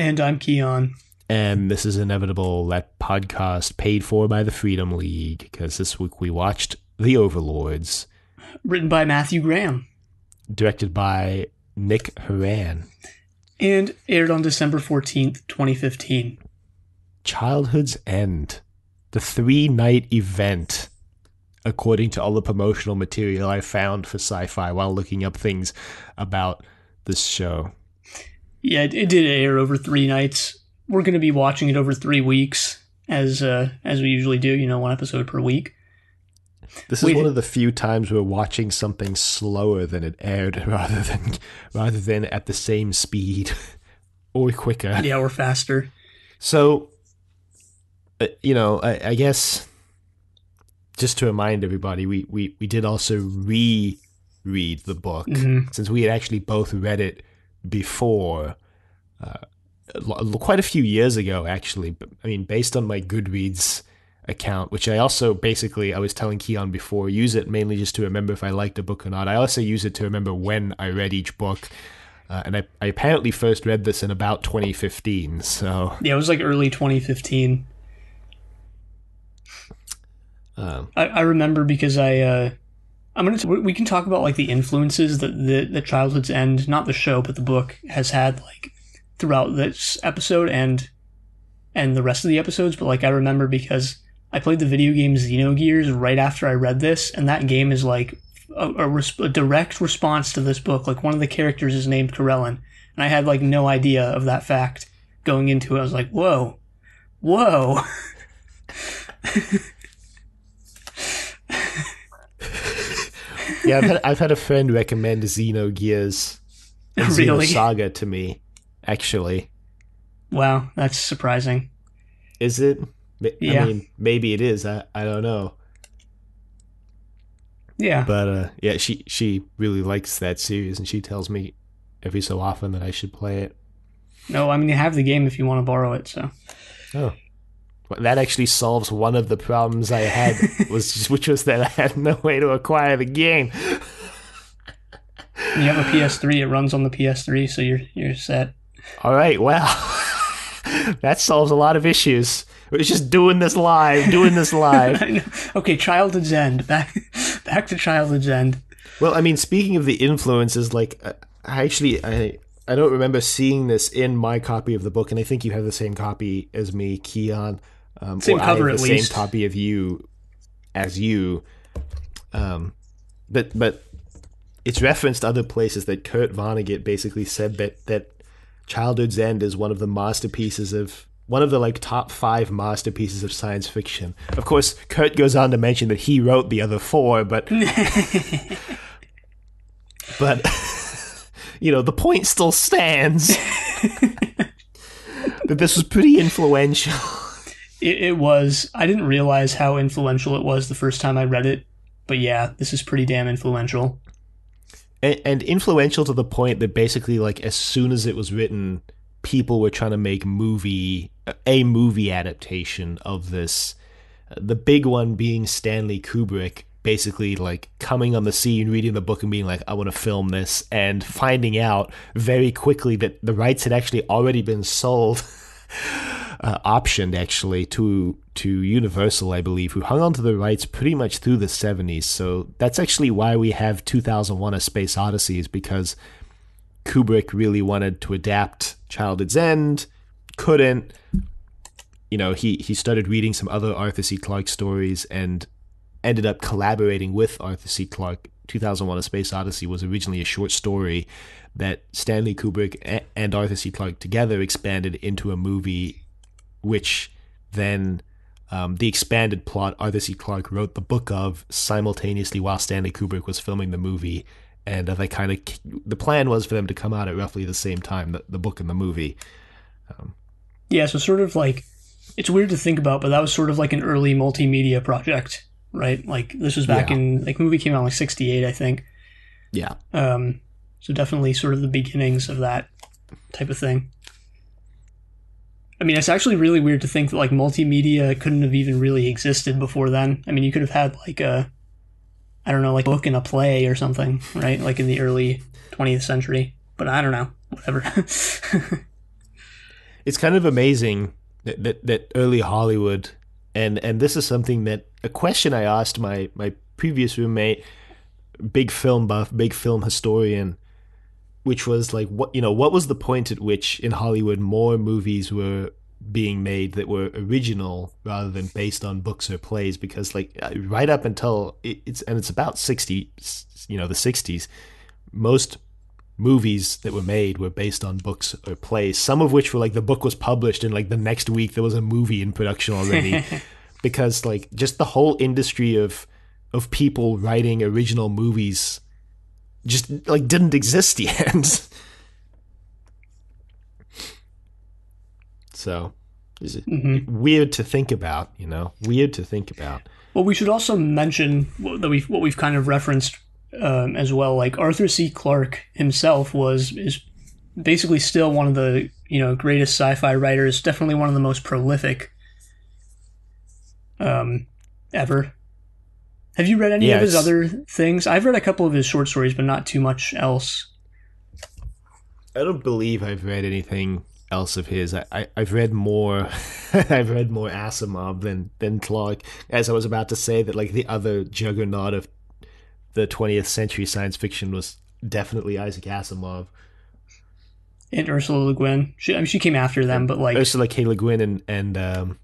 And I'm Keon. And this is Inevitable, that podcast paid for by the Freedom League, because this week we watched The Overlords. Written by Matthew Graham. Directed by Nick Horan. And aired on December 14th, 2015. Childhood's End. The 3-night event, according to all the promotional material I found for SyFy while looking up things about this show. Yeah, it did air over 3 nights. We're going to be watching it over 3 weeks, as we usually do, one episode per week. This is one of the few times we're watching something slower than it aired rather than at the same speed or quicker. Yeah, or faster. So, I guess just to remind everybody, we did also reread the book, since we had actually both read it before, quite a few years ago, actually. But, based on my Goodreads account, which I also I was telling Keon before, use it mainly just to remember if I liked a book or not. I also use it to remember when I read each book. And I apparently first read this in about 2015, so... Yeah, it was like early 2015. I remember because we can talk about like the influences that the Childhood's End, not the show, but the book has had like throughout this episode and the rest of the episodes. But like I remember because I played the video game Xenogears right after I read this, and that game is like a direct response to this book. Like one of the characters is named Corellin, and I had like no idea of that fact going into it. I was like, whoa. Yeah, I've had a friend recommend Xenogears and Really? Xenosaga to me, actually. Wow, that's surprising. Is it? Yeah. Maybe it is. I don't know. Yeah. But yeah, she really likes that series, and she tells me every so often that I should play it. No, you have the game if you want to borrow it, so. Oh. Well, that actually solves one of the problems I had, which was that I had no way to acquire the game. You have a PS3, it runs on the PS3, so you're set. All right, well, that solves a lot of issues. We're just doing this live. Okay, Childhood's End. Back to Childhood's End. Well, speaking of the influences, like, I don't remember seeing this in my copy of the book, and I think you have the same copy as me, Keon. Same cover, at least. Same copy of you as you. But it's referenced other places that Kurt Vonnegut basically said that Childhood's End is one of the like top 5 masterpieces of science fiction. Of course, Kurt goes on to mention that he wrote the other 4, but but the point still stands that this was pretty influential. It was. I didn't realize how influential it was the first time I read it, but yeah, this is pretty damn influential. And influential to the point that basically, like, as soon as it was written, people were trying to make a movie adaptation of this. The big one being Stanley Kubrick, basically, like, coming on the scene, reading the book and being like, I want to film this, and finding out very quickly that the rights had actually already been sold, optioned, actually, to Universal, I believe, who hung on to the rights pretty much through the 70s. So that's actually why we have 2001: A Space Odyssey, is because Kubrick really wanted to adapt Childhood's End, couldn't. He started reading some other Arthur C. Clarke stories and ended up collaborating with Arthur C. Clarke. 2001: A Space Odyssey was originally a short story that Stanley Kubrick and Arthur C. Clarke together expanded into a movie, which then the expanded plot Arthur C. Clarke wrote the book of simultaneously while Stanley Kubrick was filming the movie. And the plan was for them to come out at roughly the same time, the book and the movie. Yeah, so sort of like, it's weird to think about, but that was sort of like an early multimedia project, right? Like, this was back in, like, movie came out in like 68, I think. Yeah. So definitely sort of the beginnings of that type of thing. It's actually really weird to think that, like, multimedia couldn't have even really existed before then. You could have had, like, a book and a play or something, right? Like, in the early 20th century. But I don't know. Whatever. it's kind of amazing that early Hollywood, and this is something that a question I asked my previous roommate, big film buff, big film historian, which was like, what was the point at which in Hollywood more movies were being made that were original rather than based on books or plays? Because like right up until it's about the 60s, most movies that were made were based on books or plays, some of which were like the book was published and like the next week there was a movie in production already. Because like just the whole industry of people writing original movies just like didn't exist yet. So it's weird to think about, weird to think about. Well, we should also mention what we've kind of referenced as well. Like Arthur C. Clarke himself is basically still one of the greatest sci-fi writers. Definitely one of the most prolific ever. Have you read any of his other things? I've read a couple of his short stories, but not too much else. I don't believe I've read anything else of his. I've read more. I've read more Asimov than Clarke. As I was about to say, that like the other juggernaut of the 20th century science fiction was definitely Isaac Asimov and Ursula Le Guin. She came after them, but like Ursula K. Le Guin and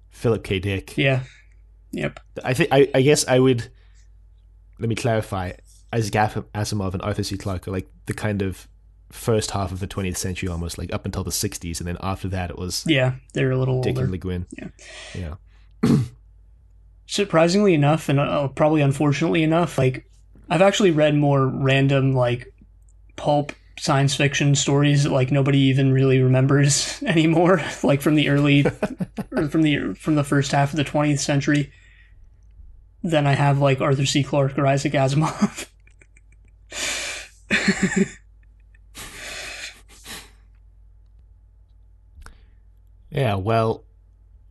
Philip K. Dick. Yeah. Yep. I guess I would. Let me clarify. Isaac Asimov and Arthur C. Clarke are like the kind of first half of the 20th century, almost like up until the 60s, and then after that it was they're a little Dick older. And Le Guin. Yeah. Surprisingly enough, and probably unfortunately enough, like I've actually read more random like pulp science fiction stories that like nobody even really remembers anymore, like from the early or from the first half of the 20th century, than I have like Arthur C. Clarke or Isaac Asimov. Yeah, well,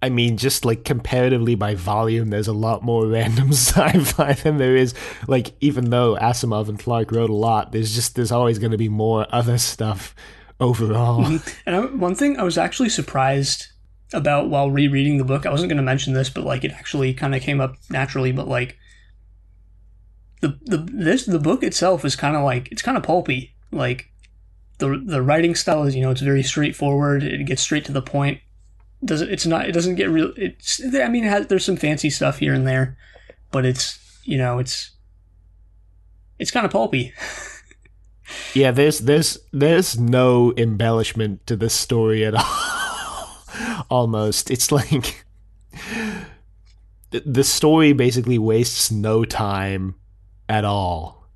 I mean, just like comparatively by volume, there's a lot more random sci-fi than there is. Like, even though Asimov and Clarke wrote a lot, there's always going to be more other stuff overall. And one thing I was actually surprised about while rereading the book, I wasn't going to mention this, but like it actually kind of came up naturally. But like the book itself is kind of pulpy. Like the writing style is it's very straightforward. It gets straight to the point. It doesn't get real. There's some fancy stuff here and there, but it's kind of pulpy. Yeah, there's no embellishment to this story at all. Almost, it's like the story basically wastes no time at all.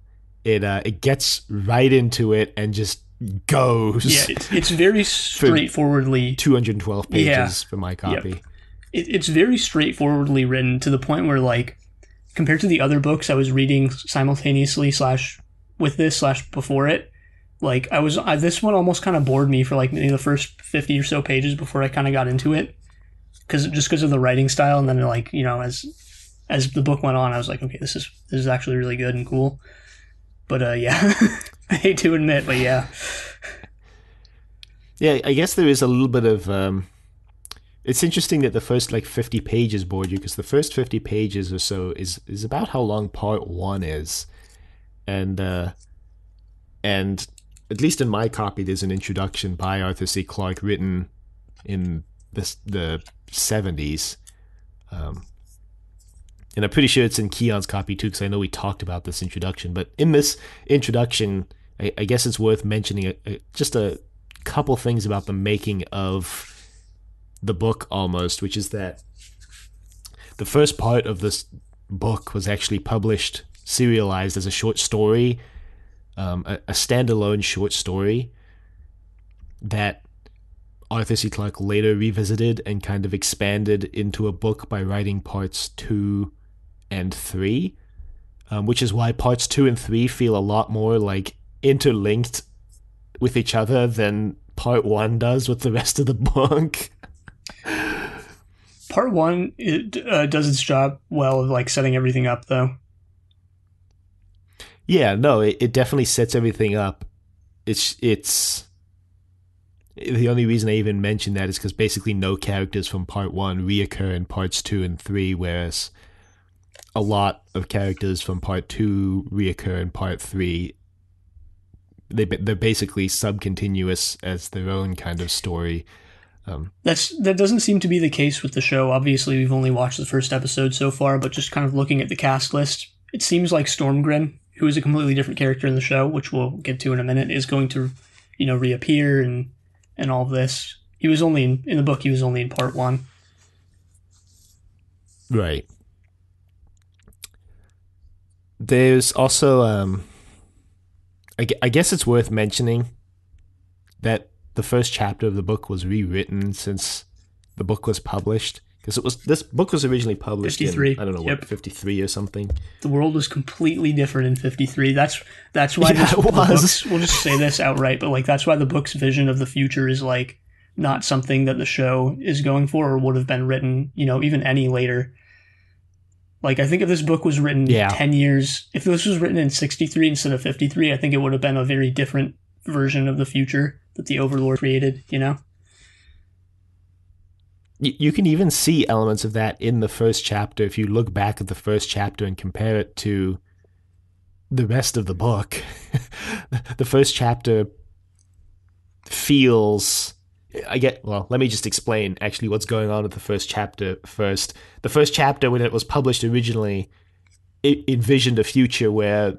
It gets right into it and just goes. Yeah, it's very straightforwardly 212 pages for my copy. Yep. It's very straightforwardly written to the point where, like, compared to the other books I was reading simultaneously before it, like this one almost kind of bored me for like maybe the first 50 or so pages before I kind of got into it, because of the writing style. And then like as the book went on, I was like, okay, this is actually really good and cool. But yeah. I hate to admit, but yeah. Yeah, I guess there is a little bit of... it's interesting that the first, 50 pages bored you, because the first 50 pages or so is about how long part one is. And at least in my copy, there's an introduction by Arthur C. Clarke written in the 70s. And I'm pretty sure it's in Keon's copy, too, because I know we talked about this introduction. But in this introduction... I guess it's worth mentioning just a couple things about the making of the book almost, which is that the first part of this book was actually published, serialized as a short story, a standalone short story that Arthur C. Clarke later revisited and kind of expanded into a book by writing parts 2 and 3, which is why parts 2 and 3 feel a lot more like interlinked with each other than part 1 does with the rest of the book. Part 1 does its job well of like setting everything up, though. Yeah, no, it definitely sets everything up. It's The only reason I even mention that is because basically no characters from part 1 reoccur in parts 2 and 3, whereas a lot of characters from part 2 reoccur in part 3. They're basically subcontinuous as their own kind of story. That doesn't seem to be the case with the show. Obviously, we've only watched the first episode so far, but just kind of looking at the cast list, it seems like Stormgren, who is a completely different character in the show, which we'll get to in a minute, is going to, reappear and all of this. He was only in the book. He was only in part 1. Right. There's also, I guess it's worth mentioning that the first chapter of the book was rewritten since the book was published. Because this book was originally published 53. in, I don't know, what, 53 or something. The world was completely different in 53. That's why it was. The books, we'll just say this outright, but like that's why the book's vision of the future is like not something that the show is going for or would have been written, even any later. Like, I think if this book was written 10 years, if this was written in 63 instead of 53, I think it would have been a very different version of the future that the Overlord created, You can even see elements of that in the first chapter if you look back at the first chapter and compare it to the rest of the book. The first chapter feels... let me just explain actually what's going on with the first chapter first. The first chapter, when it was published originally, it envisioned a future where,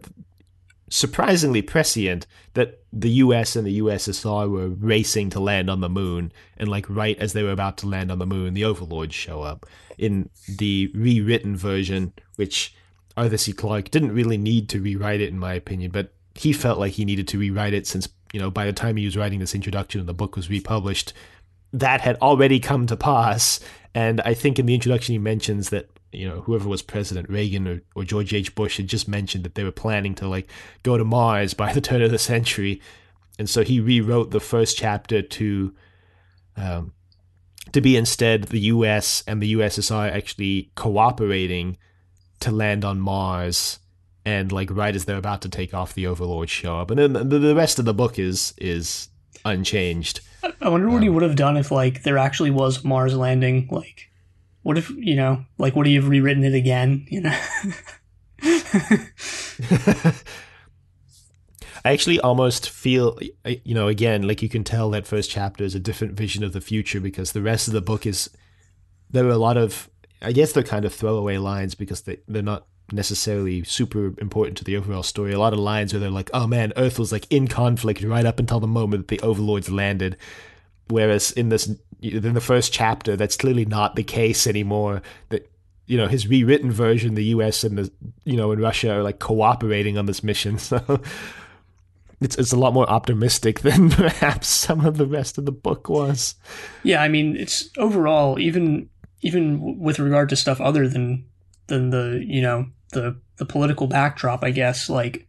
surprisingly prescient, that the US and the USSR were racing to land on the moon, and like right as they were about to land on the moon, the Overlords show up. In the rewritten version, which Arthur C. Clarke didn't really need to rewrite it in my opinion, but he felt like he needed to rewrite it since, by the time he was writing this introduction and the book was republished, that had already come to pass. And I think in the introduction he mentions that, whoever was president, Reagan or George H. Bush, had just mentioned that they were planning to like go to Mars by the turn of the century. And so he rewrote the first chapter to be instead the US and the USSR actually cooperating to land on Mars. And like right as they're about to take off, the Overlords show up, and then the rest of the book is unchanged. I wonder what he would have done if like there actually was Mars landing. Like, what if like would he have rewritten it again? I actually almost feel again like you can tell that first chapter is a different vision of the future because the rest of the book is there are a lot of, I guess they're kind of throwaway lines because they're not necessarily super important to the overall story. A lot of lines where they're like, oh man, Earth was like in conflict right up until the moment that the Overlords landed, whereas in the first chapter that's clearly not the case anymore. That his rewritten version, the US and and Russia are like cooperating on this mission, so it's a lot more optimistic than perhaps some of the rest of the book was. Yeah, I mean, it's overall even with regard to stuff other than the the political backdrop, I guess, like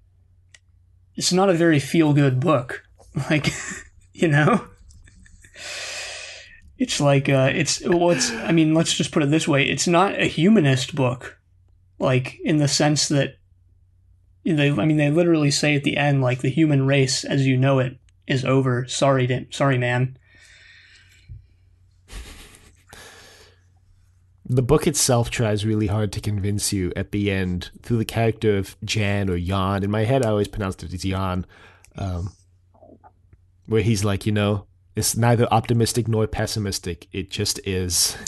it's not a very feel good book. Like, it's like I mean, let's just put it this way: it's not a humanist book, like in the sense that they literally say at the end, like the human race as you know it is over. Sorry, man. The book itself tries really hard to convince you at the end through the character of Jan or Jan. In my head, I always pronounced it as Jan, where he's like, it's neither optimistic nor pessimistic. It just is.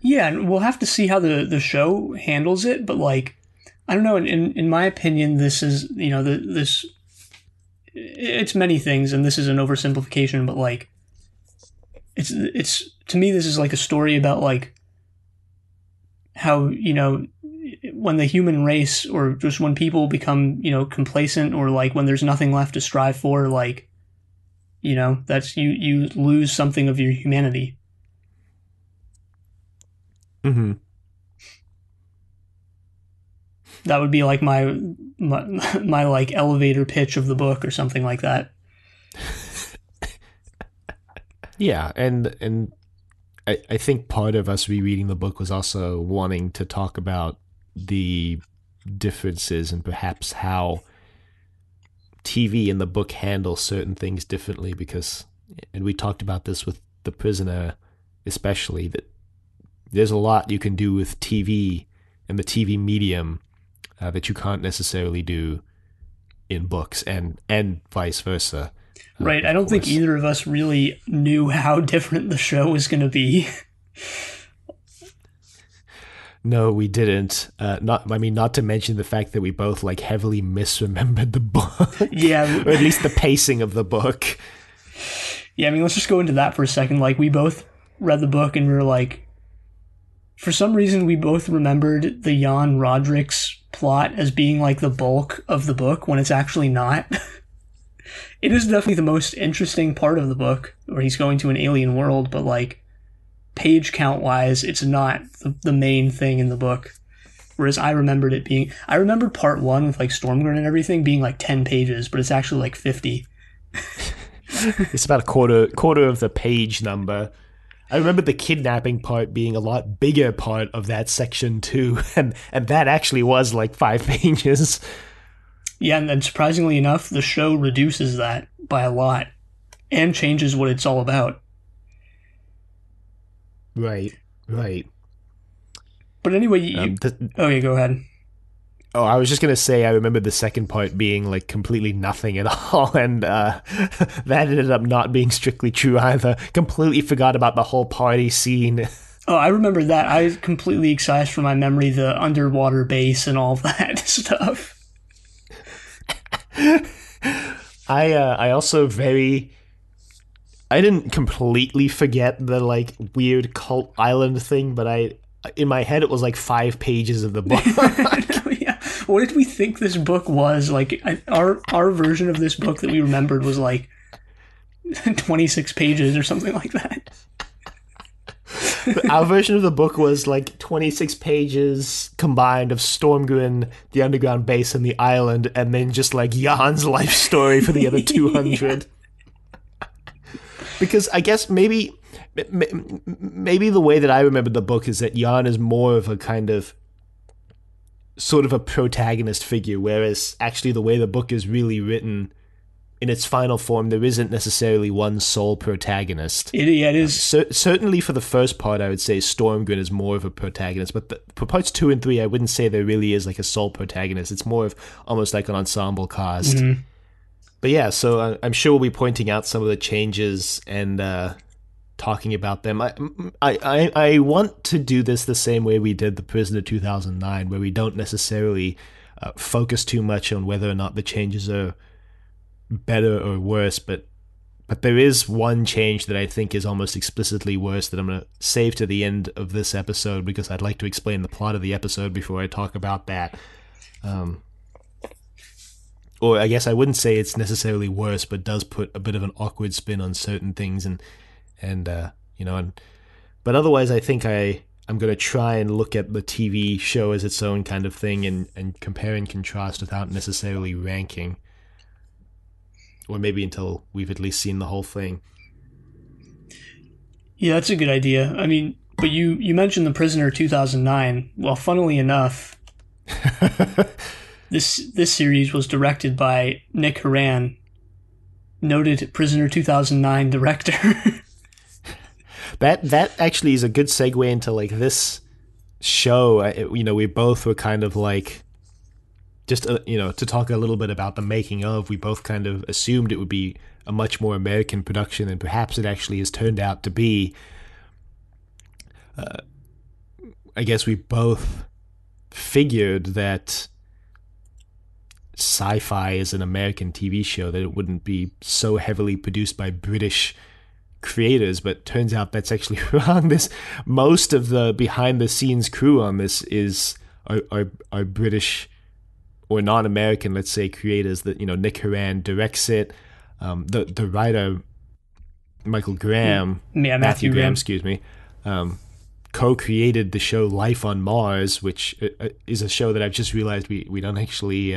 Yeah, and we'll have to see how the show handles it. But like, I don't know. In my opinion, this is this. It's many things, and this is an oversimplification. But like, it's to me, this is like a story about like how, when the human race or just when people become, complacent or like when there's nothing left to strive for, like, that's you lose something of your humanity. Mm-hmm. That would be like my like elevator pitch of the book or something like that. Yeah, and I think part of us rereading the book was also wanting to talk about the differences and perhaps how TV and the book handle certain things differently, because and we talked about this with The Prisoner especially, that there's a lot you can do with TV and the TV medium that you can't necessarily do in books, and vice versa. Right. I don't think either of us really knew how different the show was going to be. No, we didn't. Not to mention the fact that we both like heavily misremembered the book. Yeah. Or at least the pacing of the book. Yeah, I mean, let's just go into that for a second. Like, we both read the book and we were like, for some reason, we both remembered the Jan Roderick's plot as being like the bulk of the book when it's actually not. It is definitely the most interesting part of the book, where he's going to an alien world, but like, page count wise, it's not the main thing in the book. Whereas I remembered part 1 with like Stormgren and everything being like 10 pages, but it's actually like 50. It's about a quarter of the page number. I remember the kidnapping part being a lot bigger part of that section too, and that actually was like 5 pages. Yeah, and then surprisingly enough, the show reduces that by a lot and changes what it's all about. Right. But anyway, okay, go ahead. Oh, I was just going to say, I remember the second part being like completely nothing at all, and that ended up not being strictly true either. Completely forgot about the whole party scene. Oh, I remember that. I completely excised from my memory the underwater base and all that stuff. I also I didn't completely forget the like weird cult island thing, but in my head it was like 5 pages of the book. Yeah. What did we think this book was? Like, our version of this book that we remembered was like 26 pages or something like that. Our version of the book was like 26 pages combined of Stormgren, the underground base, and the island, and then just like Jan's life story for the other 200. Yeah. Because I guess maybe the way that I remember the book is that Jan is more of a kind of sort of a protagonist figure, whereas actually the way the book is really written in its final form, there isn't necessarily one sole protagonist. It is. Certainly for the first part, I would say Stormgren is more of a protagonist, but for parts 2 and 3, I wouldn't say there really is like a sole protagonist. It's more of almost like an ensemble cast. Mm-hmm. But yeah, so I'm sure we'll be pointing out some of the changes and talking about them. I want to do this the same way we did The Prisoner 2009, where we don't necessarily focus too much on whether or not the changes are better or worse, but there is one change that I think is almost explicitly worse that I'm going to save to the end of this episode, because I'd like to explain the plot of the episode before I talk about that. Or I guess I wouldn't say it's necessarily worse, but does put a bit of an awkward spin on certain things, but otherwise I think I'm going to try and look at the TV show as its own kind of thing and compare and contrast without necessarily ranking. Or maybe until we've at least seen the whole thing. Yeah, that's a good idea. I mean, but you mentioned The Prisoner 2009. Well, funnily enough, this series was directed by Nick Horan, noted Prisoner 2009 director. That actually is a good segue into like this show. We both were kind of like, just, to talk a little bit about the making of, we both kind of assumed it would be a much more American production than perhaps it actually has turned out to be. I guess we both figured that SyFy is an American TV show, that it wouldn't be so heavily produced by British creators, but turns out that's actually wrong. Most of the behind-the-scenes crew on this are British or non-American, let's say, creators. That Nick Horan directs it. The writer Michael Graham, Matthew Graham, excuse me, co-created the show Life on Mars, which is a show that I've just realized we don't actually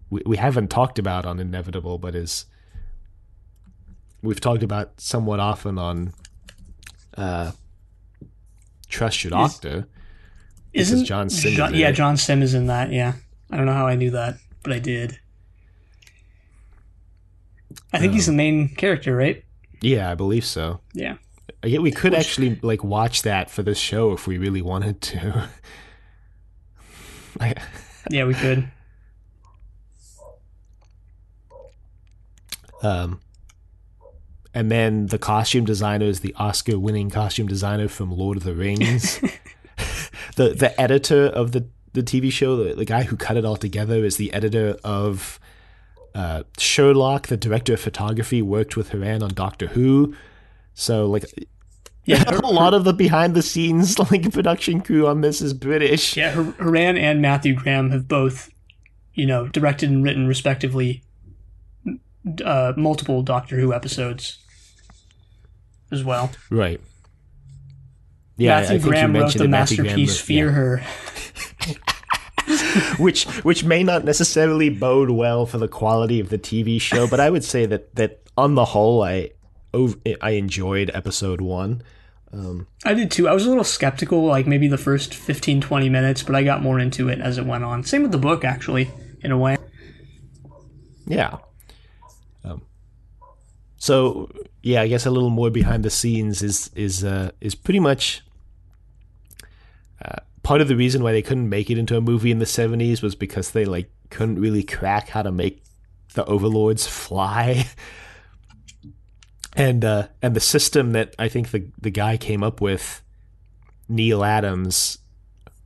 we haven't talked about on Inevitable, but we've talked about somewhat often on Trust Your Doctor. Isn't John Sim? John Sim is in that. Yeah. I don't know how I knew that, but I did. I think he's the main character, right? Yeah, I believe so. Yeah. We could actually like watch that for this show if we really wanted to. Yeah, we could. And then the costume designer is the Oscar-winning costume designer from Lord of the Rings. The editor of the TV show, the guy who cut it all together, is the editor of Sherlock. The director of photography worked with Haran on Doctor Who. So, like, yeah, a lot of the behind-the-scenes like production crew on this is British. Yeah, Haran and Matthew Graham have both, directed and written respectively multiple Doctor Who episodes as well. Right. Yeah, Matthew Graham wrote the masterpiece Fear Her. which may not necessarily bode well for the quality of the TV show, but I would say that on the whole, I enjoyed episode 1. I did too. I was a little skeptical, like maybe the first 15-20 minutes, but I got more into it as it went on. Same with the book, actually, in a way. Yeah. So yeah, I guess a little more behind the scenes is pretty much part of the reason why they couldn't make it into a movie in the 70s was because they like couldn't really crack how to make the Overlords fly. And the system that I think the guy came up with, Neil Adams,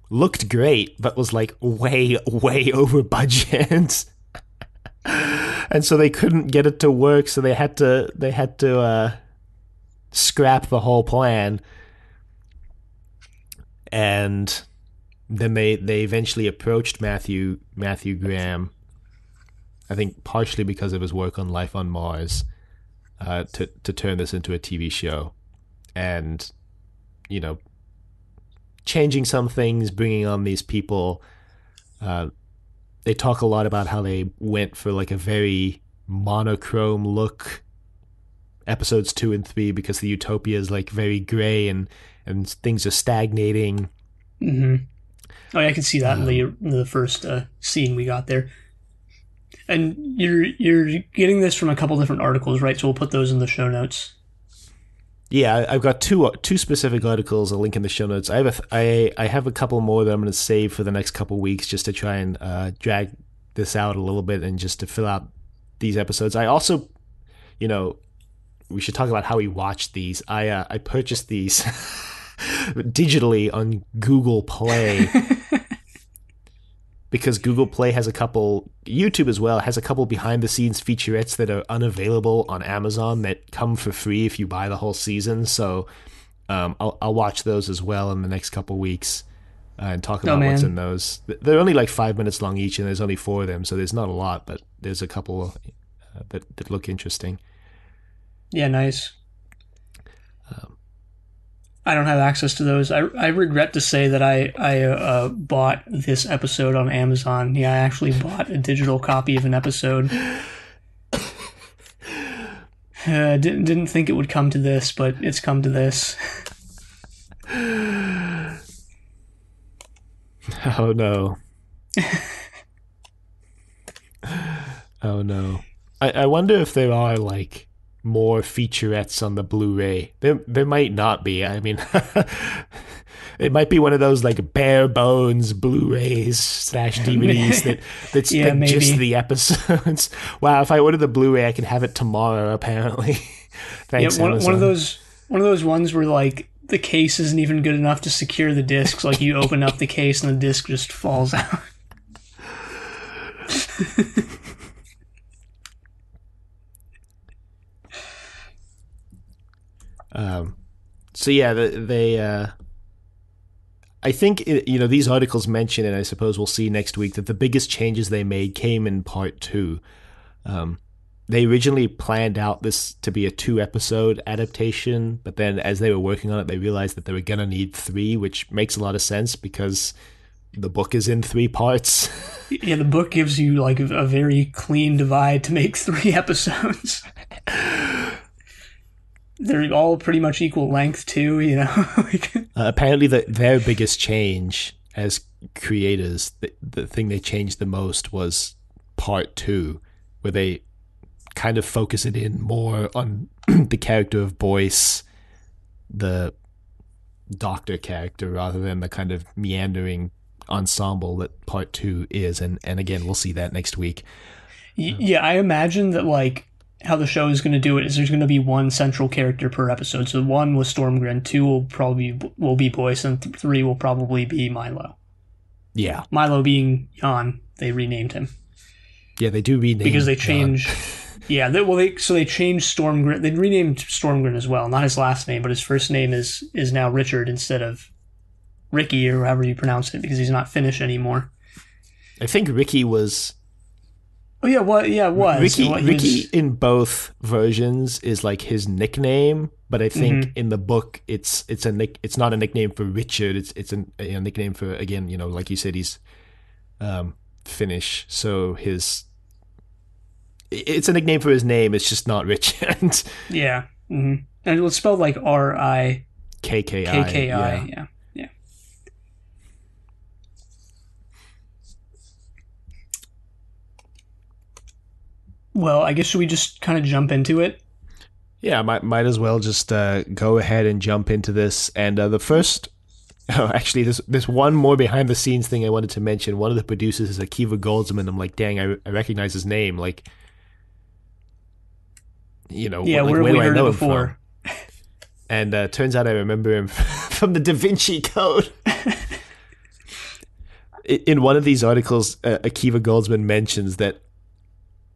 looked great, but was like way over budget. And so they couldn't get it to work, so they had to scrap the whole plan. And then they eventually approached Matthew Graham, I think partially because of his work on Life on Mars, to turn this into a TV show. And, changing some things, bringing on these people. They talk a lot about how they went for like a very monochrome look, episodes 2 and 3, because the utopia is like very gray and things are stagnating. Mm-hmm. Oh, yeah, I can see that in the first scene we got there. And you're getting this from a couple different articles, right? So we'll put those in the show notes. Yeah, I've got two specific articles. I'll link in the show notes. I have a couple more that I'm going to save for the next couple weeks just to try and drag this out a little bit and just to fill out these episodes. I also, we should talk about how we watched these. I purchased these digitally on Google Play. Because Google Play has a couple, YouTube as well, has a couple behind-the-scenes featurettes that are unavailable on Amazon that come for free if you buy the whole season. So I'll watch those as well in the next couple weeks and talk about what's in those. They're only like 5 minutes long each, and there's only 4 of them, so there's not a lot, but there's a couple that look interesting. Yeah, nice. I don't have access to those. I regret to say that I bought this episode on Amazon. Yeah, I actually bought a digital copy of an episode. Didn't think it would come to this, but it's come to this. Oh no. Oh no. I wonder if there are like more featurettes on the Blu-ray. There might not be. I mean, it might be one of those like bare bones Blu-rays / DVDs that's just the episodes. Wow, if I order the Blu-ray, I can have it tomorrow. Apparently, thanks. Yeah, one of those ones where like the case isn't even good enough to secure the discs. Like you open up the case and the disc just falls out. So yeah, I think these articles mention, and I suppose we'll see next week, that the biggest changes they made came in part 2. They originally planned out this to be a 2-episode adaptation, but then as they were working on it, they realized that they were gonna need 3, which makes a lot of sense because the book is in 3 parts. Yeah, the book gives you like a very clean divide to make 3 episodes. They're all pretty much equal length too, apparently their biggest change as creators, the thing they changed the most was part 2, where they kind of focus it in more on the character of Boyce, the doctor character, rather than the kind of meandering ensemble that part 2 is. And again, we'll see that next week. Yeah, I imagine that, like, how the show is going to do it is there's going to be one central character per episode. So 1 was Stormgren, 2 will be Boyce, and 3 will probably be Milo. Yeah. Milo being Jan, they renamed him. Yeah, they do rename because they changed. Yeah, they changed Stormgren. They renamed Stormgren as well, not his last name, but his first name is now Richard instead of Ricky, or however you pronounce it, because he's not Finnish anymore. I think Ricky was. Oh yeah, what? Yeah, it was Ricky in both versions is like his nickname, but I think in the book it's not a nickname for Richard. It's a nickname for, again, like you said, he's Finnish, so it's a nickname for his name. It's just not Richard. Yeah, and it's spelled like RIKKI. Yeah. Well, I guess should we just kind of jump into it? Yeah, might as well just go ahead and jump into this. And the first... Oh, actually, there's one more behind-the-scenes thing I wanted to mention. One of the producers is Akiva Goldsman. I'm like, dang, I recognize his name. Like, yeah, where we do I heard know it him before. from? And turns out I remember him from the Da Vinci Code. In one of these articles, Akiva Goldsman mentions that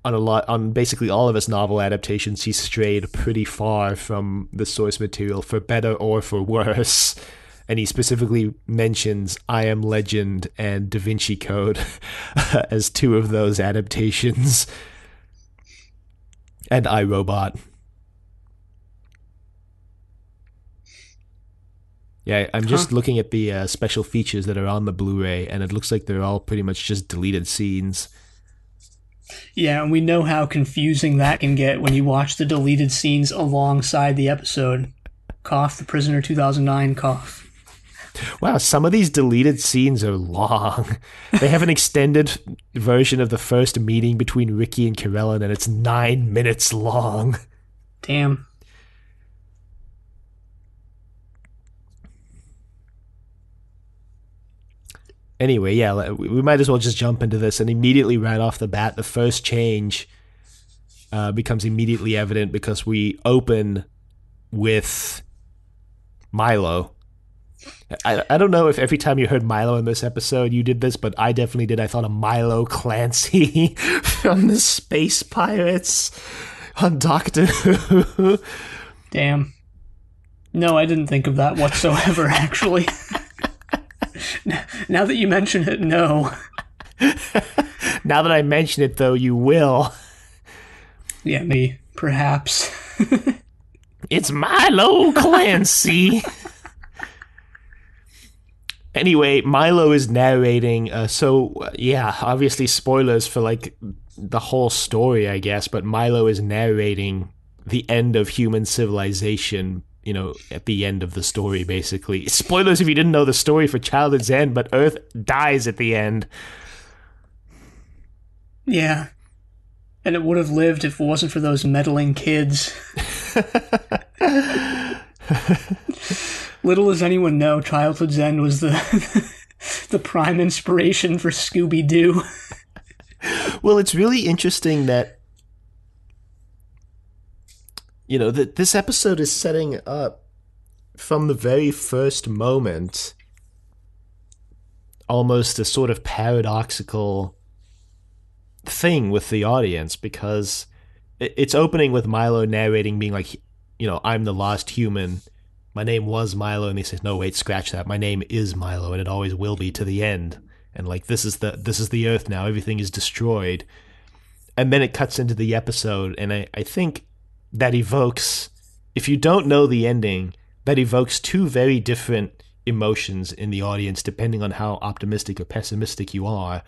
on basically all of his novel adaptations, he strayed pretty far from the source material, for better or for worse. And he specifically mentions I Am Legend and Da Vinci Code as 2 of those adaptations. And I, Robot. Yeah, I'm just looking at the special features that are on the Blu-ray, and it looks like they're all pretty much just deleted scenes. Yeah, and we know how confusing that can get when you watch the deleted scenes alongside the episode. Cough, The Prisoner 2009, cough. Wow, some of these deleted scenes are long. They have an extended version of the first meeting between Ricky and Karellen, and it's 9 minutes long. Damn. Anyway, yeah, we might as well just jump into this. And immediately, right off the bat, the first change becomes immediately evident because we open with Milo. I don't know if every time you heard Milo in this episode you did this, but I definitely did. I thought of Milo Clancy from the Space Pirates on Doctor Who. Damn. No, I didn't think of that whatsoever, actually. Now that you mention it, no. Now that I mention it, though, you will. Yeah, me. Perhaps. It's Milo Clancy. Anyway, Milo is narrating, yeah, obviously spoilers for, like, the whole story, I guess, but Milo is narrating the end of human civilization, at the end of the story, basically. Spoilers if you didn't know the story for Childhood's End, but Earth dies at the end. Yeah. And it would have lived if it wasn't for those meddling kids. Little does anyone know, Childhood's End was the prime inspiration for Scooby-Doo. Well, it's really interesting that, that this episode is setting up from the very first moment almost a sort of paradoxical thing with the audience, because it's opening with Milo narrating, being like, I'm the lost human. My name was Milo, and he says, no, wait, scratch that. My name is Milo, and it always will be to the end. And like, this is the Earth now. Everything is destroyed. And then it cuts into the episode, and I think that evokes, if you don't know the ending, that evokes 2 very different emotions in the audience, depending on how optimistic or pessimistic you are.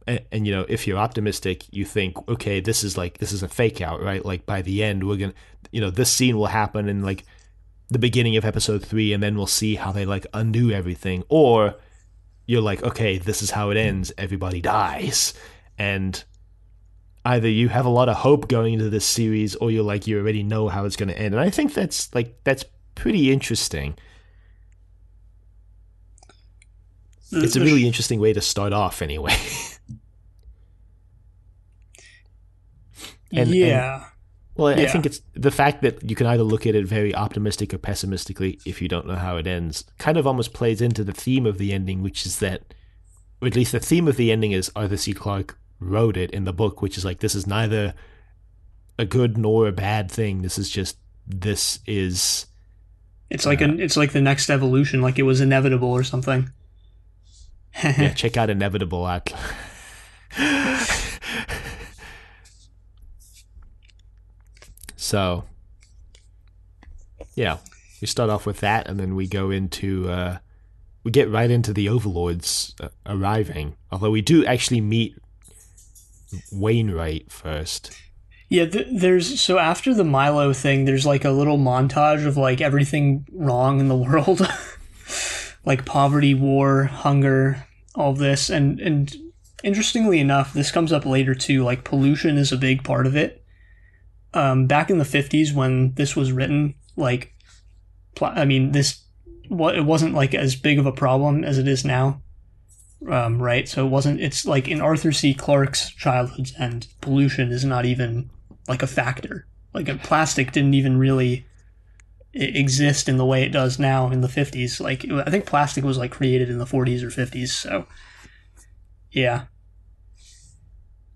And if you're optimistic, you think, okay, this is a fake out, right? Like, by the end, we're gonna, this scene will happen in like the beginning of episode 3, and then we'll see how they like undo everything. Or you're like, okay, this is how it ends. Everybody dies. And either you have a lot of hope going into this series, or you're like, you already know how it's going to end. And I think that's pretty interesting. It's a really interesting way to start off, anyway. I think it's the fact that you can either look at it very optimistic or pessimistically if you don't know how it ends, kind of almost plays into the theme of the ending, which is that, or at least the theme of the ending is Arthur C. Clarke wrote it in the book, which is like, this is neither a good nor a bad thing. It's like the next evolution, like it was inevitable or something. Yeah, check out Inevitable at So, yeah, we start off with that, and then we go into we get right into the Overlords arriving. Although we do actually meet Wainwright first. Yeah, so after the Milo thing, there's like a little montage of like everything wrong in the world, like poverty, war, hunger, all of this, and interestingly enough, this comes up later too. Like pollution is a big part of it. Back in the 50s when this was written, like, it wasn't like as big of a problem as it is now, right? So it's like in Arthur C. Clarke's childhood's end, pollution is not even like a factor. Like plastic didn't even really exist in the way it does now in the 50s. Like I think plastic was like created in the 40s or 50s. So yeah,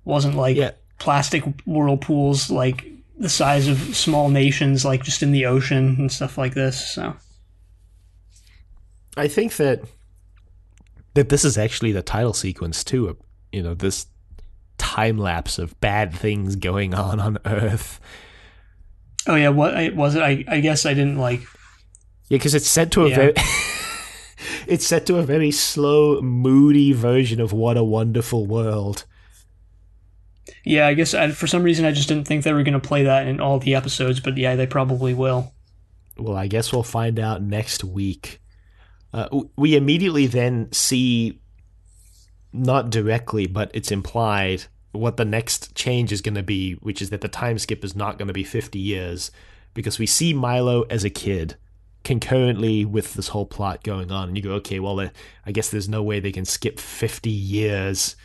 wasn't like plastic whirlpools like the size of small nations, like just in the ocean and stuff like this. So I think that this is actually the title sequence too. This time lapse of bad things going on Earth. Oh yeah, what was it? I guess I didn't like. Yeah, because it's set to a very it's set to a very slow, moody version of What a Wonderful World. Yeah, I guess for some reason I just didn't think they were going to play that in all the episodes, but yeah, they probably will. Well, I guess we'll find out next week. We immediately then see, not directly, but it's implied, what the next change is going to be, which is that the time skip is not going to be 50 years, because we see Milo as a kid concurrently with this whole plot going on, and you go, okay, well, I guess there's no way they can skip 50 years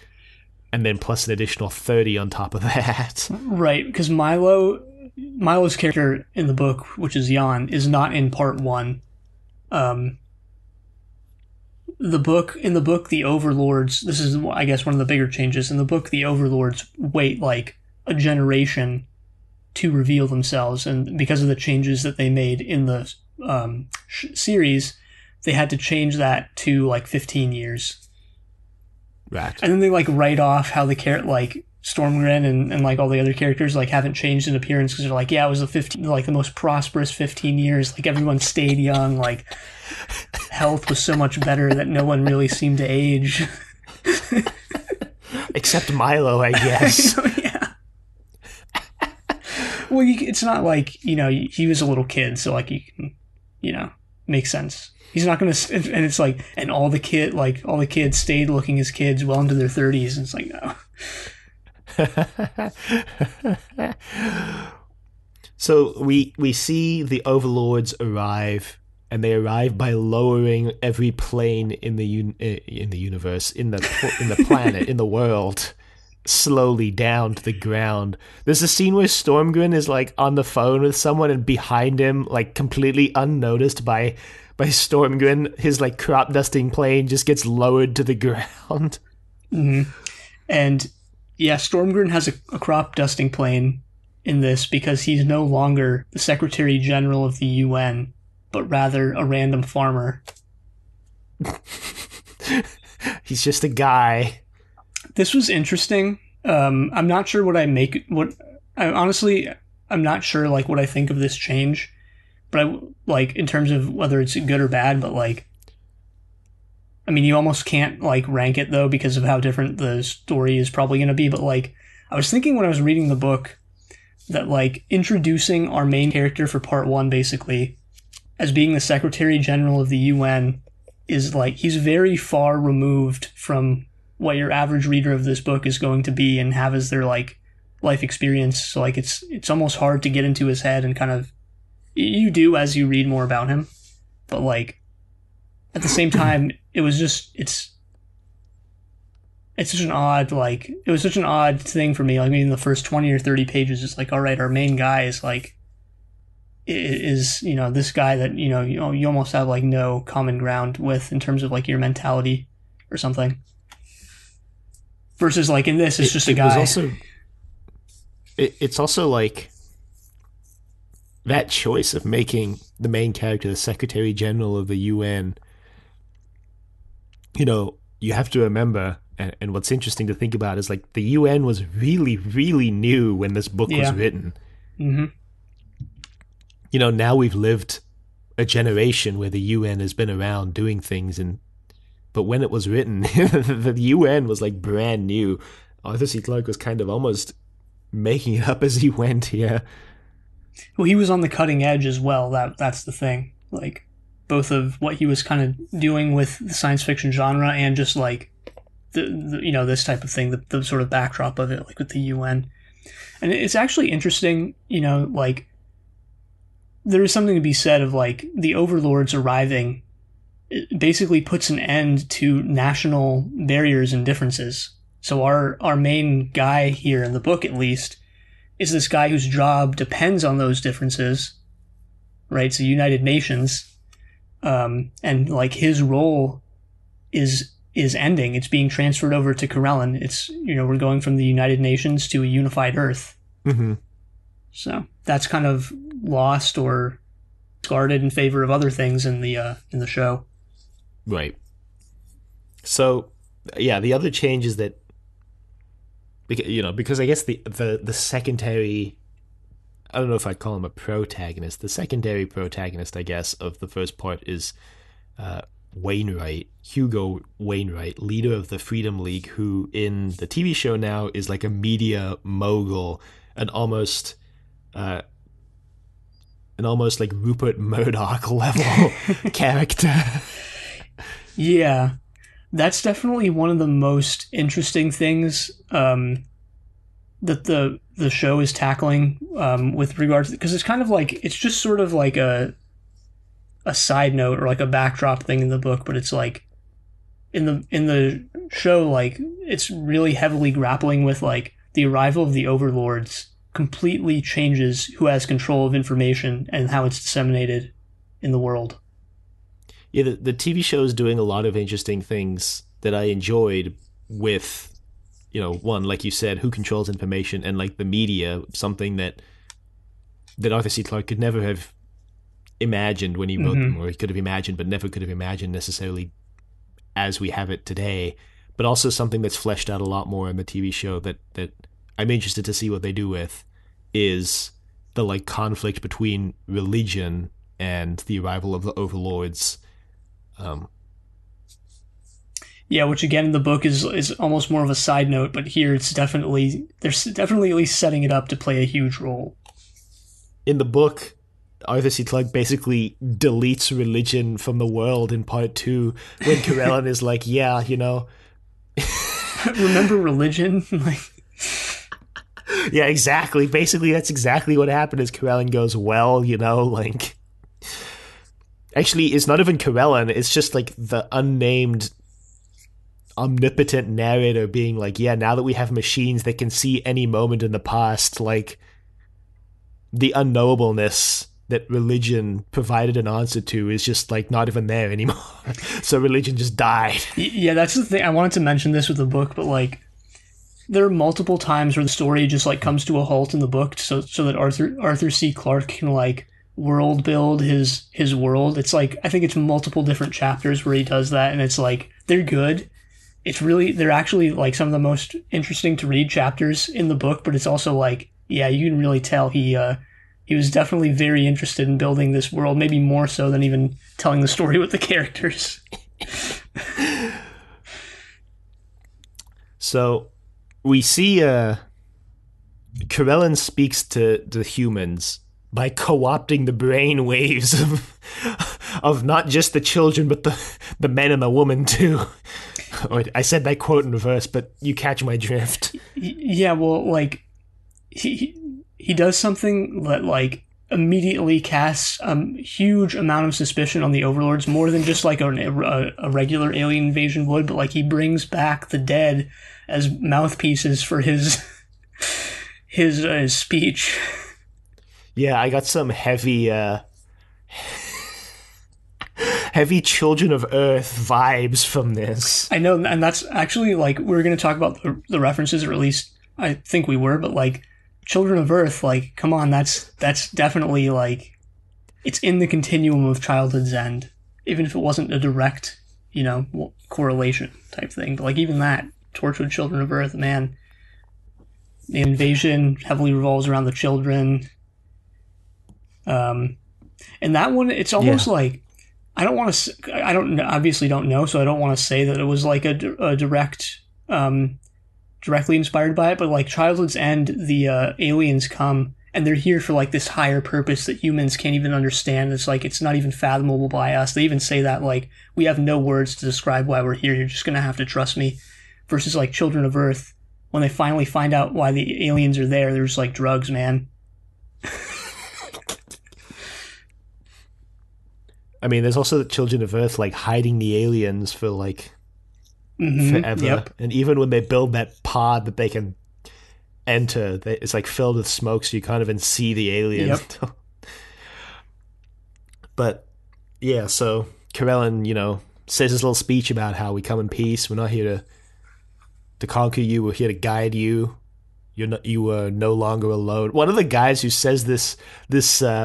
and then plus an additional 30 on top of that. Right, because Milo's character in the book, which is Jan, is not in part 1. In the book, the Overlords, this is, I guess, one of the bigger changes. In the book, the Overlords wait like a generation to reveal themselves, and because of the changes that they made in the series, they had to change that to like 15 years. Right. And then they like write off how the like Stormgren and like all the other characters like haven't changed in appearance, because they're like, yeah, it was the most prosperous 15 years. Like everyone stayed young. Like health was so much better that no one really seemed to age. Except Milo, I guess. Yeah. Well, it's not like, he was a little kid, so like you can, makes sense. He's not going to, and it's like, and all the kids stayed looking as kids well into their 30s, and it's like, no. So we see the Overlords arrive, and they arrive by lowering every plane in the universe, in the planet, in the world, slowly down to the ground. There's a scene where Stormgren is like on the phone with someone, and behind him, like completely unnoticed by Stormgren, his like crop dusting plane just gets lowered to the ground. Mm-hmm. And yeah, Stormgren has a crop dusting plane in this because he's no longer the Secretary General of the UN, but rather a random farmer. He's just a guy. This was interesting. I'm not sure what I'm not sure like what I think of this change. But I, like, in terms of whether it's good or bad, but like, I mean, you almost can't like rank it though because of how different the story is probably going to be. But like, I was thinking when I was reading the book that like introducing our main character for part 1 basically as being the Secretary General of the UN is like, he's very far removed from what your average reader of this book is going to be and have as their like life experience. So like it's almost hard to get into his head, and kind of you do as you read more about him. But like at the same time, it was just it's such an odd it was such an odd thing for me. Like maybe in the first 20 or 30 pages, it's like, all right, our main guy is like is this guy that you almost have like no common ground with in terms of like your mentality or something. Versus like in this, it's just a guy. It's also like that choice of making the main character the Secretary General of the UN. You have to remember, and what's interesting to think about is like the UN was really, really new when this book was written. Mm-hmm. Now we've lived a generation where the UN has been around doing things, but when it was written, the UN was like brand new. Arthur C. Clarke was kind of almost making it up as he went here. Well, he was on the cutting edge as well. That's the thing. Like both of what he was kind of doing with the science fiction genre and just like the this type of thing, the sort of backdrop of it, like with the UN. And it's actually interesting, like there is something to be said of like the overlords arriving. It basically puts an end to national barriers and differences. So our main guy here in the book, at least, is this guy whose job depends on those differences, right? So United Nations, and like his role is ending. It's being transferred over to Corellin. It's we're going from the United Nations to a unified Earth. Mm-hmm. So that's kind of lost or discarded in favor of other things in the show. Right. So, yeah, the other change is that, because I guess the secondary, I don't know if I'd call him a protagonist. The secondary protagonist, I guess, of the first part is Wainwright, Hugo Wainwright, leader of the Freedom League, who in the TV show now is like a media mogul, an almost like Rupert Murdoch level character. Yeah, that's definitely one of the most interesting things that the show is tackling with regards to, because it's kind of like it's just sort of like a side note or like a backdrop thing in the book, but it's like in the show, like it's really heavily grappling with like the arrival of the overlords completely changes who has control of information and how it's disseminated in the world. Yeah, the TV show is doing a lot of interesting things that I enjoyed with, one, like you said, who controls information, and like the media, something that Arthur C. Clarke could never have imagined when he wrote them, or he could have imagined but never could have imagined necessarily as we have it today, but also something that's fleshed out a lot more in the TV show that I'm interested to see what they do with, is the like conflict between religion and the arrival of the overlords. Yeah, which again in the book is almost more of a side note, but here they're definitely at least setting it up to play a huge role. In the book, Arthur C. Clarke basically deletes religion from the world in part 2 when Corellin is like, yeah, remember religion? Yeah, exactly. Basically, that's exactly what happened. Is Corellin goes, well, actually, it's not even Corellin. It's just like the unnamed, omnipotent narrator being like, yeah, now that we have machines that can see any moment in the past, like the unknowableness that religion provided an answer to is just like not even there anymore. So religion just died. Yeah, that's the thing. I wanted to mention this with the book, but like there are multiple times where the story just like comes to a halt in the book, so that Arthur C. Clarke can like world build his world. It's like I think it's multiple different chapters where he does that, and it's like they're good. They're actually like some of the most interesting to read chapters in the book, but it's also like, yeah, you can really tell he was definitely very interested in building this world, maybe more so than even telling the story with the characters. So we see Corellin speaks to the humans by co-opting the brain waves of not just the children, but the men and the woman too. I said that quote in reverse, but you catch my drift. Yeah, well, like he does something that like immediately casts a huge amount of suspicion on the Overlords, more than just like a regular alien invasion would, but like he brings back the dead as mouthpieces for his speech. Yeah, I got some heavy heavy Children of Earth vibes from this. I know, and that's actually like we're going to talk about the references, or at least I think we were, but like Children of Earth, like come on, that's definitely like it's in the continuum of Childhood's End, even if it wasn't a direct, correlation type thing. But like even that, Torchwood Children of Earth, man, the invasion heavily revolves around the children. And that one, it's almost like I obviously don't know, so I don't want to say that it was like a direct, directly inspired by it, but like Childhood's End, the aliens come and they're here for like this higher purpose that humans can't even understand. It's like, it's not even fathomable by us. They even say that like, we have no words to describe why we're here. You're just going to have to trust me. Versus like Children of Earth, when they finally find out why the aliens are there, they're just like drugs, man. I mean, there's also the Children of Earth like hiding the aliens for like forever. Yep. And even when they build that pod that they can enter, it's like filled with smoke, so you can't even see the aliens. Yep. But yeah, so Karelin, says his little speech about how we come in peace. We're not here to conquer you. We're here to guide you. You are no longer alone. One of the guys who says this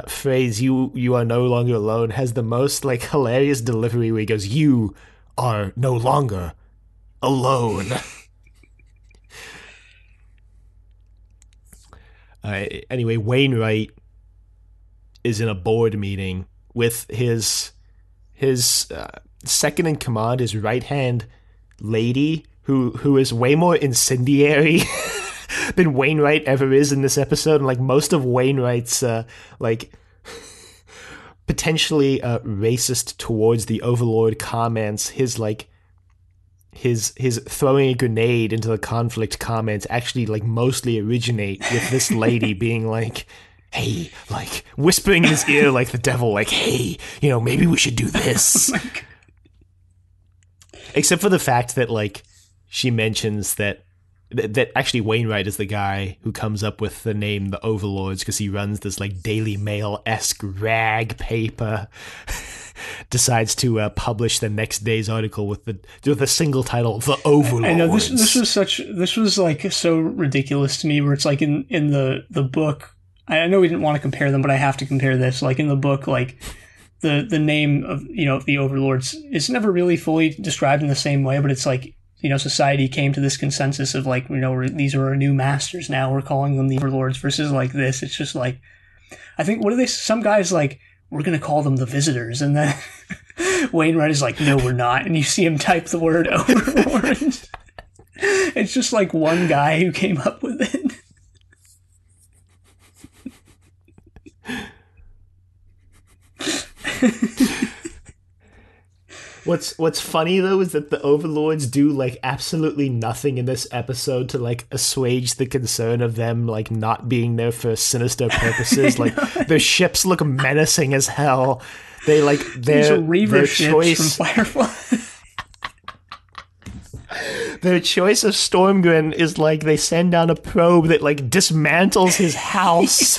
phrase, you are no longer alone, has the most like hilarious delivery where he goes, "You are no longer alone." Anyway, Wainwright is in a board meeting with his second in command, his right hand lady, who is way more incendiary than Wainwright ever is in this episode. And like most of Wainwright's like potentially racist towards the Overlord comments, his throwing a grenade into the conflict comments actually like mostly originate with this lady being like, "Hey," like whispering in his ear like the devil, like, "Hey, maybe we should do this." Oh, except for the fact that like she mentions that actually Wainwright is the guy who comes up with the name the Overlords, because he runs this like Daily Mail-esque rag paper. Decides to publish the next day's article with the single title, "The Overlords." I know this was like so ridiculous to me, where it's like in the book, I know we didn't want to compare them, but I have to compare this. Like in the book, like the name of the Overlords is never really fully described in the same way, but it's like, society came to this consensus of like, these are our new masters now, we're calling them the Overlords, versus like this, it's just like, I think, some guys like, we're going to call them the Visitors, and then Wainwright is like, "No, we're not," and you see him type the word Overlord. It's just like one guy who came up with it. What's funny though is that the Overlords do like absolutely nothing in this episode to like assuage the concern of them like not being there for sinister purposes. Like their ships look menacing as hell. They like their choice from Firefly. Their choice of Stormgren is like they send down a probe that like dismantles his house.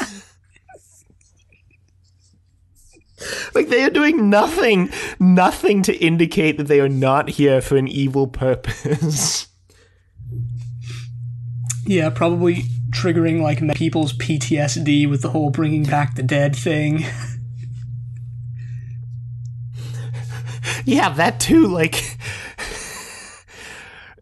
Like they are doing nothing to indicate that they are not here for an evil purpose. Yeah, probably triggering like people's PTSD with the whole bringing back the dead thing. Yeah, that too, like,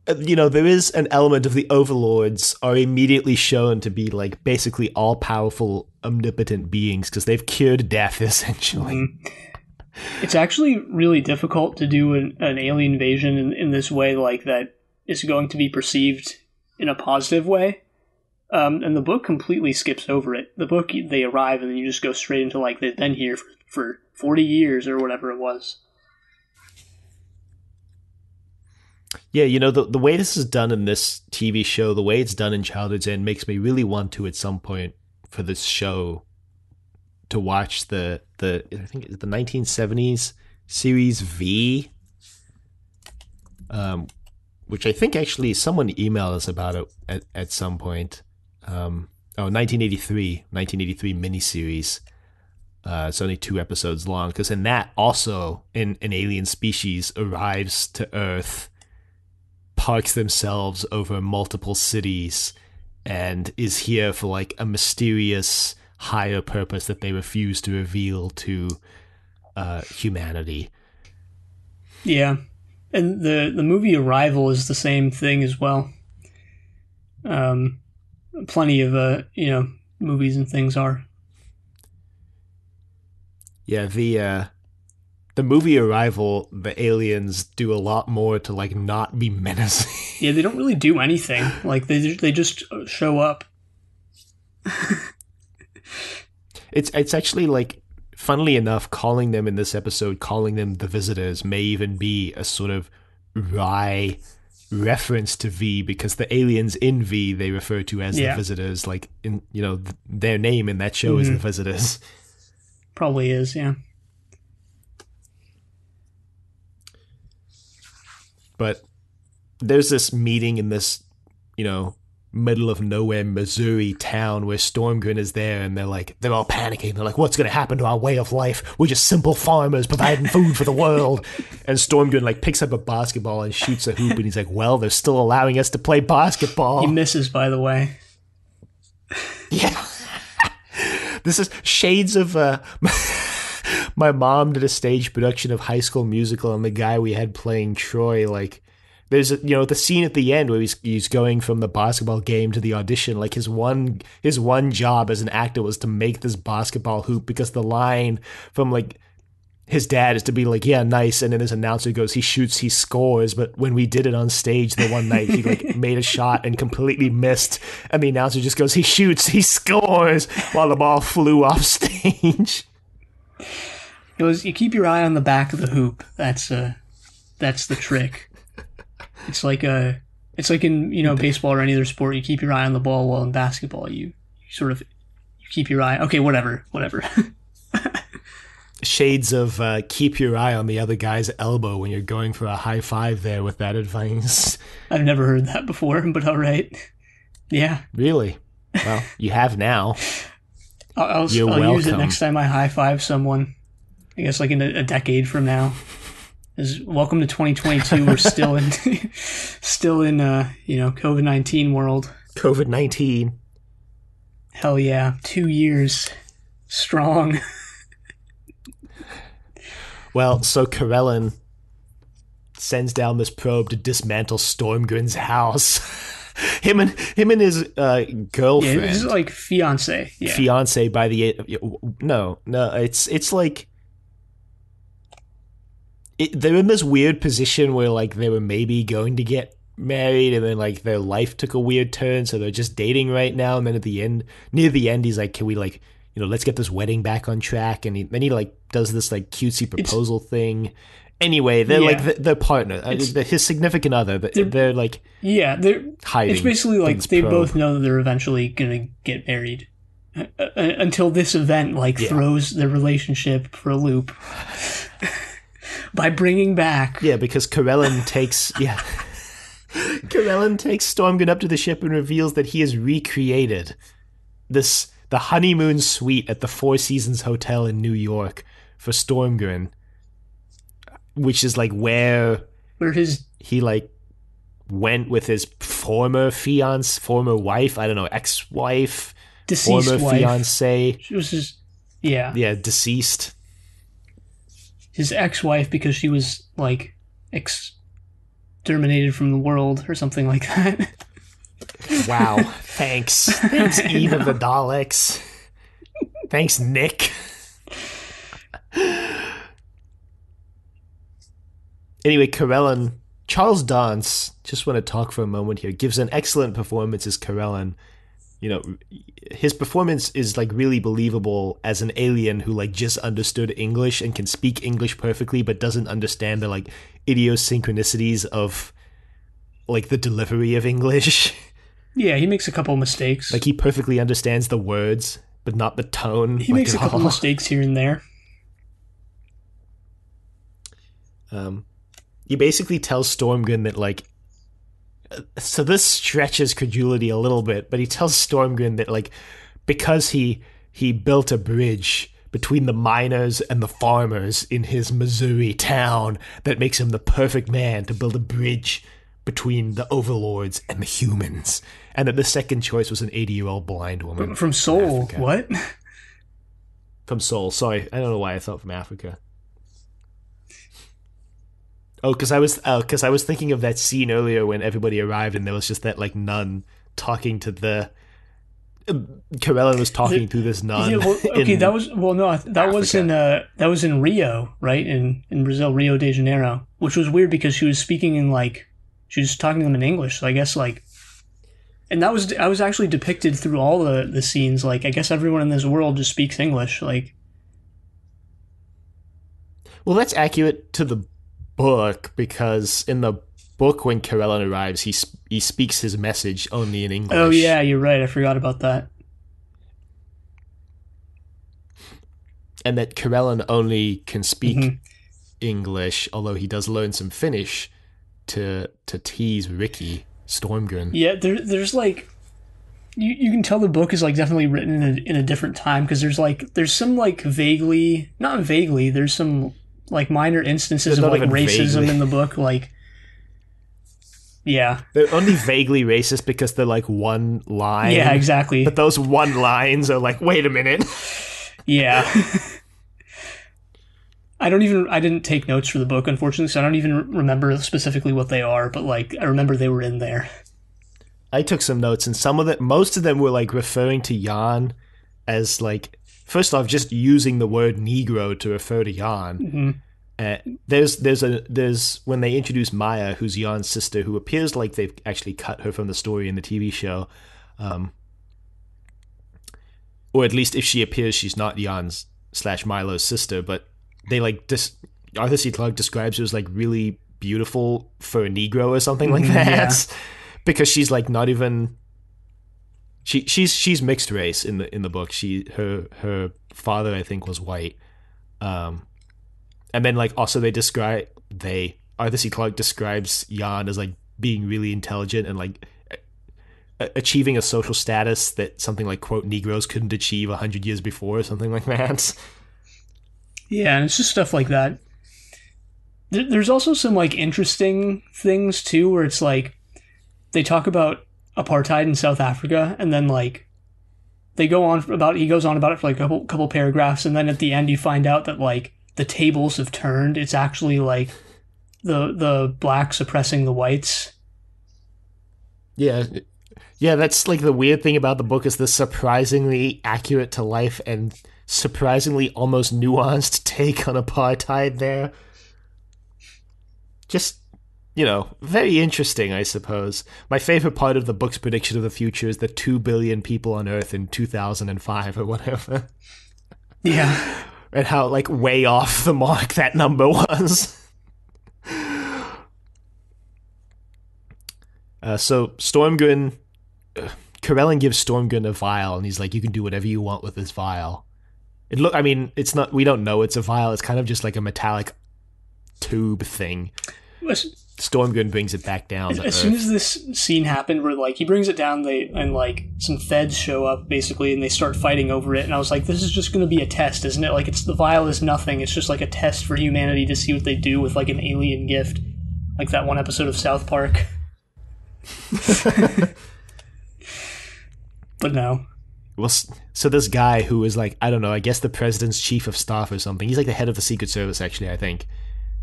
there is an element of the Overlords are immediately shown to be like basically all-powerful, omnipotent beings because they've cured death, essentially. Mm-hmm. It's actually really difficult to do an alien invasion in this way, like that is going to be perceived in a positive way. And the book completely skips over it. The book, they arrive and then you just go straight into like, they've been here for 40 years or whatever it was. Yeah, the way this is done in this TV show, the way it's done in Childhood's End makes me really want to, at some point for this show, to watch the I think it's the 1970s series V, which I think actually someone emailed us about it at some point. 1983 miniseries. It's only 2 episodes long, because in that also an alien species arrives to Earth, parks themselves over multiple cities, and is here for like a mysterious higher purpose that they refuse to reveal to humanity. Yeah, and the movie Arrival is the same thing as well. Plenty of movies and things are. Yeah, the movie Arrival, the aliens do a lot more to like not be menacing. Yeah, they don't really do anything. Like they just show up. It's actually like, funnily enough, calling them in this episode, calling them the visitors, may even be a sort of wry reference to V, because the aliens in V they refer to as the visitors. Like in their name in that show is the visitors. Probably is, yeah. But there's this meeting in this, middle of nowhere Missouri town where Stormgren is there, and they're all panicking. They're like, what's going to happen to our way of life? We're just simple farmers providing food for the world. And Stormgren like picks up a basketball and shoots a hoop, and he's like, well, they're still allowing us to play basketball. He misses, by the way. Yeah. This is shades of my mom did a stage production of High School Musical, and the guy we had playing Troy, like, there's the scene at the end where he's going from the basketball game to the audition. Like his one job as an actor was to make this basketball hoop, because the line from like his dad is to be like, yeah, nice, and then his announcer goes, he shoots, he scores. But when we did it on stage the one night, he like made a shot and completely missed, and the announcer just goes, he shoots, he scores, while the ball flew off stage. It was, you keep your eye on the back of the hoop. That's the trick. It's like in baseball or any other sport, you keep your eye on the ball, while in basketball you keep your eye. Okay, whatever. Shades of keep your eye on the other guy's elbow when you're going for a high five there with that advice. I've never heard that before, but all right. Yeah. Really? Well, you have now. I'll use it next time I high five someone. I guess like in a decade from now. Welcome to 2022. We're still in COVID-19 world. COVID-19. Hell yeah, 2 years strong. Well, so Karelin sends down this probe to dismantle Stormgren's house. him and his girlfriend. Yeah, this is like fiance. Yeah. Fiance by the no, it's like. They're in this weird position where like they were maybe going to get married, and then like their life took a weird turn, so they're just dating right now. And then near the end, he's like, "Can we like, let's get this wedding back on track?" And then he like does this like cutesy proposal thing. Anyway, they're like their partner, his significant other. They're like they're hiding. It's basically like they both know that they're eventually gonna get married. Until this event throws their relationship for a loop. By bringing back... Yeah, because Karelin takes Stormgren up to the ship and reveals that he has recreated the honeymoon suite at the Four Seasons Hotel in New York for Stormgren, which is like where he like went with his former wife, I don't know, ex-wife, deceased former wife. fiance. She was his, deceased. His ex-wife, because she was like exterminated from the world or something like that. Wow. Thanks, Eve of the Daleks. Thanks, Nick. Anyway, Karelin, Charles Dance, just want to talk for a moment here, gives an excellent performance as Karelin. His performance is like really believable as an alien who like just understood English and can speak English perfectly, but doesn't understand the like idiosyncrasies of like the delivery of English. Yeah, he makes a couple mistakes. Like he perfectly understands the words, but not the tone. He makes a couple mistakes here and there. He basically tells Stormgren that, like, so this stretches credulity a little bit, but he tells Stormgren that, like, because he built a bridge between the miners and the farmers in his Missouri town, that makes him the perfect man to build a bridge between the overlords and the humans. And that the second choice was an 80-year-old blind woman. From Seoul. What? From Seoul. Sorry, I don't know why I thought from Africa. Oh, because I was thinking of that scene earlier when everybody arrived and there was just that, like, nun talking to the... Corellon was talking to this nun. Yeah, well, okay, that was in Rio, right? In Brazil, Rio de Janeiro, which was weird because she was speaking in, like, she was talking to them in English. So I guess, like, and that was actually depicted through all the scenes. Like, I guess everyone in this world just speaks English. Like, well, that's accurate to the book, because in the book when Corellon arrives, he speaks his message only in English. Oh yeah, you're right. I forgot about that. And that Corellon only can speak English, although he does learn some Finnish to tease Ricky Stormgren. Yeah, there's like you can tell the book is, like, definitely written in a different time, because there's some, like, there's some, like, minor instances of, like, racism in the book, like. Yeah. They're only vaguely racist because they're, like, one line. Yeah, exactly. But those one lines are like, wait a minute. Yeah. I didn't take notes for the book, unfortunately, so I don't even remember specifically what they are, but, like, I remember they were in there. I took some notes, and most of them were, like, referring to Jan as, like, first off, just using the word Negro to refer to Jan. There's when they introduce Maya, who's Jan's sister, who appears like they've actually cut her from the story in the TV show, or at least if she appears, she's not Jan's / Milo's sister. But they, like, Arthur C. Clarke describes her as, like, really beautiful for a Negro or something like that, yeah. Because she's, like, not even. She's mixed race in the book. Her father, I think, was white. And then, like, also Arthur C. Clarke describes Jan as, like, being really intelligent and, like, achieving a social status that something like, quote, Negroes couldn't achieve 100 years before or something like that. Yeah, and it's just stuff like that. There's also some, like, interesting things, too, where it's, like, they talk about apartheid in South Africa, and then, like, he goes on about it for, like, a couple paragraphs, and then at the end you find out that, like, the tables have turned. It's actually, like, the blacks oppressing the whites. Yeah, that's, like, the weird thing about the book is the surprisingly accurate to life and surprisingly almost nuanced take on apartheid there. Just, you know, very interesting, I suppose. My favorite part of the book's prediction of the future is the 2 billion people on Earth in 2005 or whatever. Yeah. And how, like, way off the mark that number was. So Stormgren, Corellon gives Stormgren a vial, and he's like, you can do whatever you want with this vial. It's not, we don't know it's a vial, it's kind of just like a metallic tube thing. Stormgren brings it back down to Earth. As soon as this scene happened where, like, he brings it down, and, like, some feds show up, basically, and they start fighting over it, and I was like, this is just going to be a test, isn't it? Like, the vial is nothing, it's just, like, a test for humanity to see what they do with, like, an alien gift. Like that one episode of South Park. But no. Well, so this guy who is, like, I don't know, I guess the president's chief of staff or something, he's like the head of the Secret Service, actually, I think,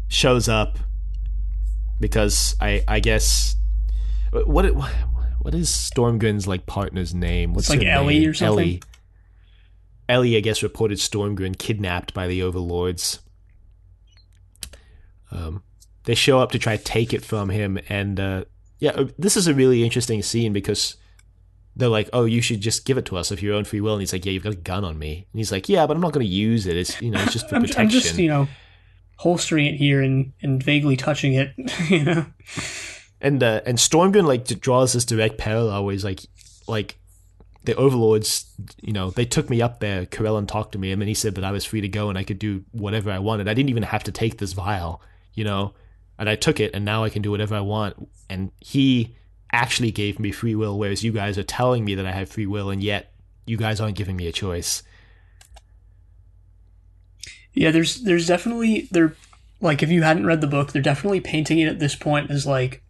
shows up because I guess what is Stormgren's, like, partner's name? What's it's like Ellie name? Or something. Ellie, I guess, reported Stormgren kidnapped by the Overlords. They show up to try to take it from him, and this is a really interesting scene because they're like, oh, you should just give it to us of your own free will. And he's like, yeah, you've got a gun on me. And he's like, yeah, but I'm not going to use it. It's, it's just for protection. I'm just, holstering it here and vaguely touching it, And Stormgren like draws this direct parallel where he's like the Overlords, they took me up there. Corellon talked to me, and then he said that I was free to go and I could do whatever I wanted. I didn't even have to take this vial, and I took it, and now I can do whatever I want. And he actually gave me free will, whereas you guys are telling me that I have free will, and yet you guys aren't giving me a choice. Yeah, there's definitely like, if you hadn't read the book, they're definitely painting it at this point as like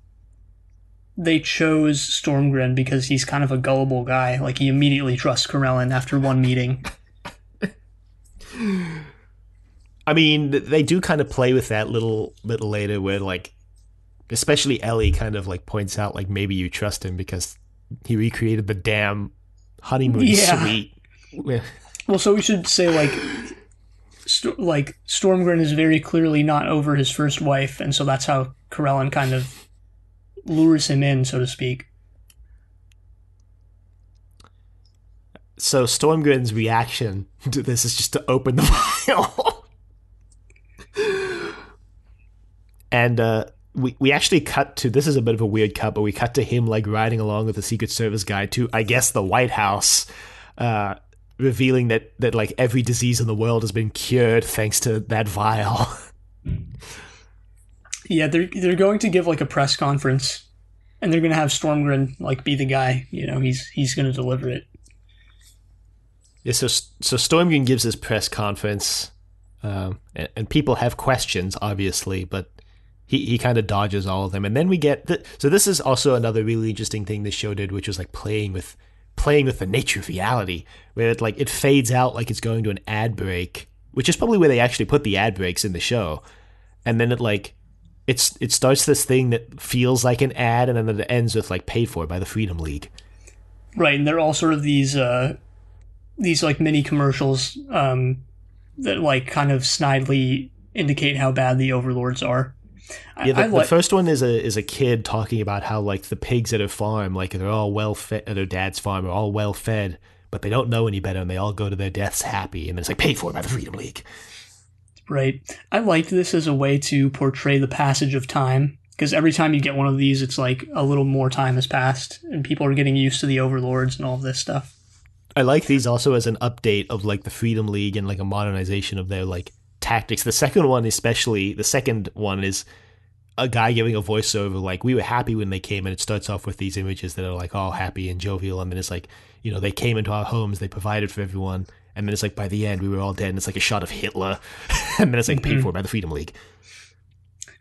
they chose Stormgren because he's kind of a gullible guy. Like, he immediately trusts Corellon after one meeting. I mean, they do kind of play with that little later where, like, especially Ellie kind of, like, points out, like, maybe you trust him because he recreated the damn honeymoon suite. Well, so we should say, like, Stormgren is very clearly not over his first wife, and so that's how Corellon kind of lures him in, so to speak. So Stormgren's reaction to this is just to open the vial. And we actually cut to, this is a bit of a weird cut, but we cut to him like riding along with the Secret Service guy to, I guess, the White House, revealing that like every disease in the world has been cured thanks to that vial. Yeah, they're going to give like a press conference, and they're going to have Stormgren like be the guy. He's going to deliver it. Yeah, so Stormgren gives his press conference, and people have questions, obviously, but he kind of dodges all of them. And then we get so this is also another really interesting thing this show did, which was like playing with the nature of reality, where it fades out like it's going to an ad break, which is probably where they actually put the ad breaks in the show, and then it starts this thing that feels like an ad, and then it ends with like paid for by the Freedom League. Right, and they're all sort of these like mini commercials that like kind of snidely indicate how bad the Overlords are. The first one is a kid talking about how like the pigs at her farm, like they're all well fed at her dad's farm, are all well fed, but they don't know any better, and they all go to their deaths happy, and it's like paid for by the Freedom League. Right. I liked this as a way to portray the passage of time, because every time you get one of these, it's like a little more time has passed, and people are getting used to the Overlords and all of this stuff. I like these also as an update of like the Freedom League and like a modernization of their like tactics. The second one is a guy giving a voiceover like, we were happy when they came, and it starts off with these images that are like all happy and jovial, and then it's like, they came into our homes, they provided for everyone, and then it's like by the end we were all dead, and it's like a shot of Hitler, and then it's like paid for by the Freedom League.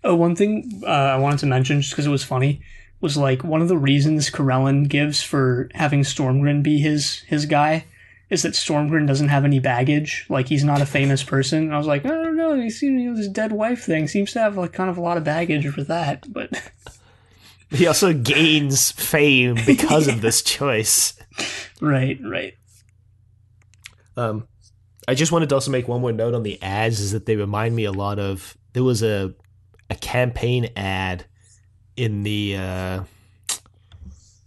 Oh, one thing I wanted to mention, just because it was funny, was like one of the reasons Corellon gives for having Stormgren be his guy is that Stormgren doesn't have any baggage. Like, he's not a famous person. And I was like, I don't know, you see, this dead wife thing seems to have like kind of a lot of baggage for that, but he also gains fame because of this choice. Right. I just wanted to also make one more note on the ads, is that they remind me a lot of, there was a campaign ad in the I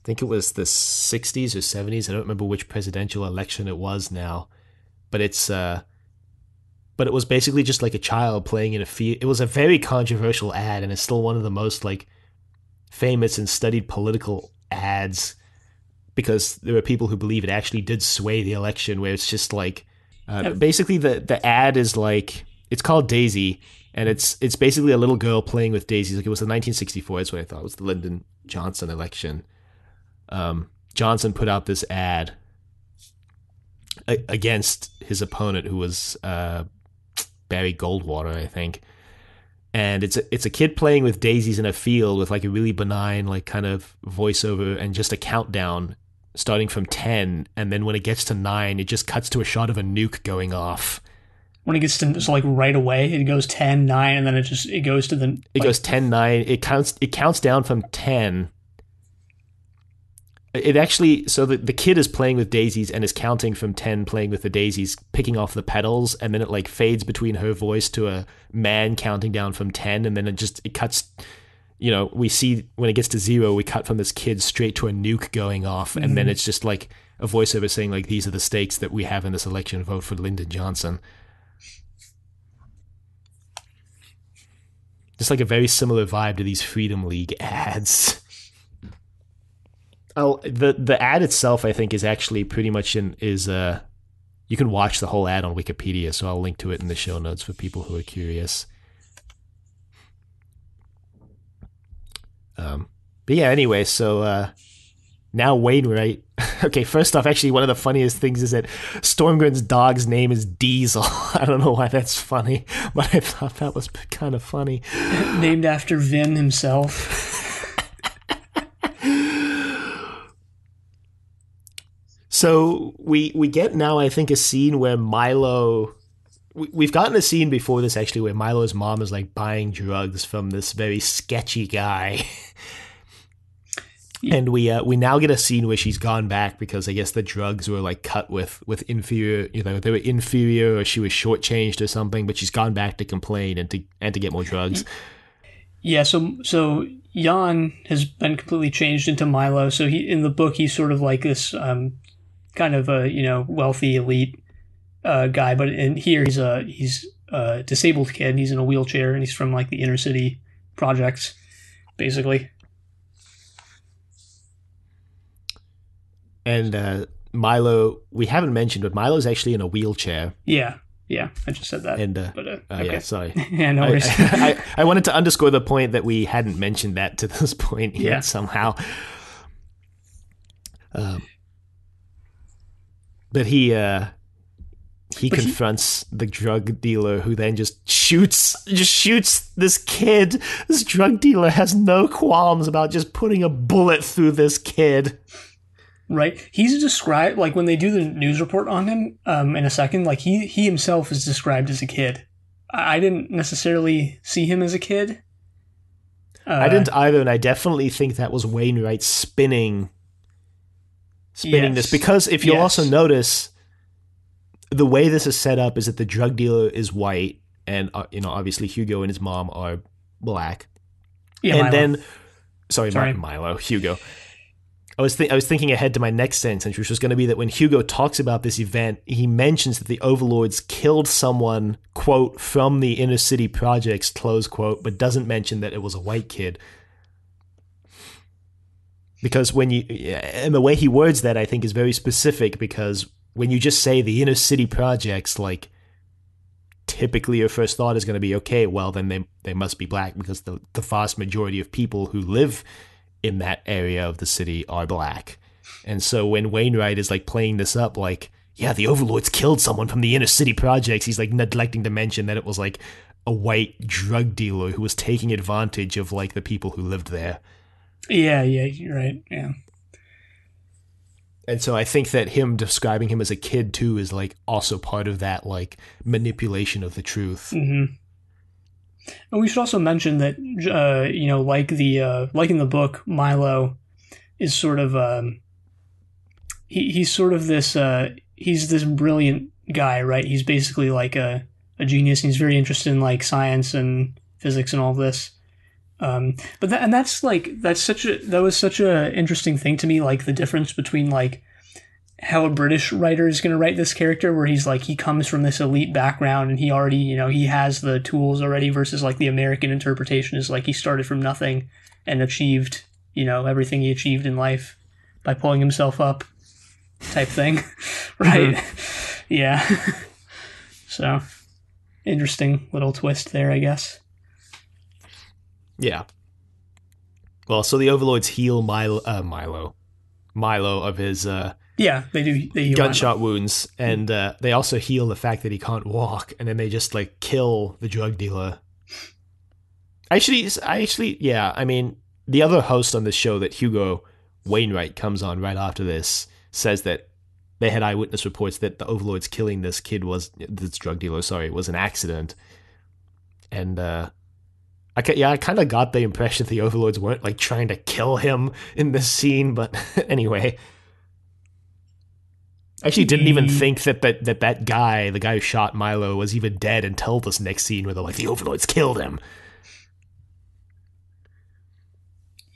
think it was the 60s or 70s. I don't remember which presidential election it was now, but it was basically just like a child playing in a field. It was a very controversial ad, and it's still one of the most like famous and studied political ads, because there are people who believe it actually did sway the election, where it's just like basically the ad is like, it's called Daisy, and it's basically a little girl playing with daisies. Like, it was the 1964, that's what I thought, it was the Lyndon Johnson election. Johnson put out this ad against his opponent, who was Barry Goldwater, I think. And it's a kid playing with daisies in a field with like a really benign like kind of voiceover and just a countdown starting from 10, and then when it gets to 9, it just cuts to a shot of a nuke going off. When it gets to, so like right away, it goes 10, 9, and then it goes to the... It goes 10, 9. It counts down from 10. It actually... So the kid is playing with daisies and is counting from 10, playing with the daisies, picking off the petals, and then it like fades between her voice to a man counting down from 10, and then it cuts... we see when it gets to 0, we cut from this kid straight to a nuke going off, and then it's just like a voiceover saying like, these are the stakes that we have in this election, vote for Lyndon Johnson. Just like a very similar vibe to these Freedom League ads. Oh, the ad itself, I think, is actually pretty much you can watch the whole ad on Wikipedia, so I'll link to it in the show notes for people who are curious. But yeah, anyway, so now Wainwright. Okay, first off, actually, one of the funniest things is that Stormgren's dog's name is Diesel. I don't know why that's funny, but I thought that was kind of funny. Named after Vin himself. So we get now, I think, a scene where Milo... We've gotten a scene before this, actually, where Milo's mom is, like, buying drugs from this very sketchy guy. And we now get a scene where she's gone back because I guess the drugs were like cut with inferior, they were inferior, or she was shortchanged or something. But she's gone back to complain and to get more drugs. Yeah. So Jan has been completely changed into Milo. So in the book he's sort of like this kind of a wealthy elite guy, but in here he's a disabled kid. He's in a wheelchair and he's from like the inner city projects, basically. And Milo, we haven't mentioned, but Milo's actually in a wheelchair. Yeah, I just said that. And okay. Yeah, sorry. Yeah, no worries. I wanted to underscore the point that we hadn't mentioned that to this point yet somehow. But he confronts the drug dealer, who then just shoots this kid. This drug dealer has no qualms about just putting a bullet through this kid. Right. He's described, like, when they do the news report on him in a second, like, he himself is described as a kid. I didn't necessarily see him as a kid. I didn't either, and I definitely think that was Wainwright spinning this. Because if you'll also notice, the way this is set up is that the drug dealer is white, and, obviously Hugo and his mom are black. Yeah, and Milo. Then... Milo. Hugo. I was thinking ahead to my next sentence, which was going to be that when Hugo talks about this event, he mentions that the Overlords killed someone, quote, from the inner city projects, close quote, but doesn't mention that it was a white kid. Because and the way he words that, I think, is very specific, because when you just say the inner city projects, like, typically your first thought is going to be, okay, well, then they must be black, because the vast majority of people who live in that area of the city are black. And so when Wainwright is like playing this up like, yeah, the Overlords killed someone from the inner city projects, he's like neglecting to mention that it was like a white drug dealer who was taking advantage of like the people who lived there. Yeah, you're right. Yeah. And so I think that him describing him as a kid too is like also part of that like manipulation of the truth. Mm-hmm. And we should also mention that, like in the book, Milo is sort of, he's sort of this, he's this brilliant guy, right? He's basically like a genius. And he's very interested in like science and physics and all this. But that was such a interesting thing to me, like the difference between like how a British writer is going to write this character, where he's like, he comes from this elite background and he already, he has the tools already, versus like the American interpretation is like he started from nothing and achieved, everything he achieved in life by pulling himself up type thing. Right. Mm-hmm. Yeah. So interesting little twist there, I guess. Yeah. Well, so the Overlords heal Milo of his they do. They heal gunshot wounds, and they also heal the fact that he can't walk, and then they just like kill the drug dealer. Actually, yeah. I mean, the other host on this show that Hugo Wainwright comes on right after this says that they had eyewitness reports that the Overlords killing this drug dealer, was an accident, and I kind of got the impression that the Overlords weren't like trying to kill him in this scene, but anyway. I actually didn't even think that guy, the guy who shot Milo, was even dead until this next scene where they're like, the Overlords killed him.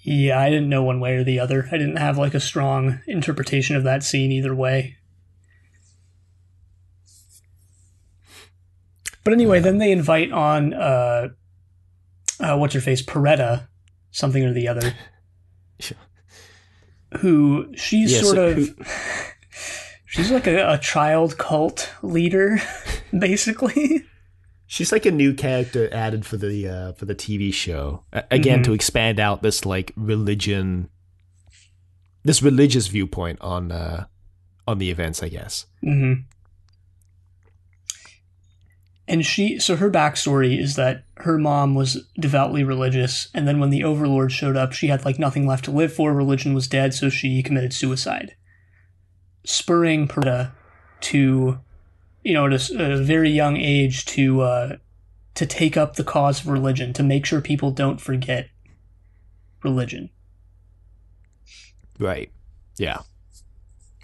Yeah, I didn't know one way or the other. I didn't have like a strong interpretation of that scene either way. But anyway, then they invite on what's her face, Peretta, something or the other, who she's she's like a child cult leader, basically. She's like a new character added for the TV show, again, to expand out this like religious viewpoint on the events, I guess. Mm-hmm. And so her backstory is that her mom was devoutly religious, and then when the Overlords showed up, she had like nothing left to live for. Religion was dead, so she committed suicide, spurring Peretta to, at a very young age, to take up the cause of religion, to make sure people don't forget religion. Right. Yeah.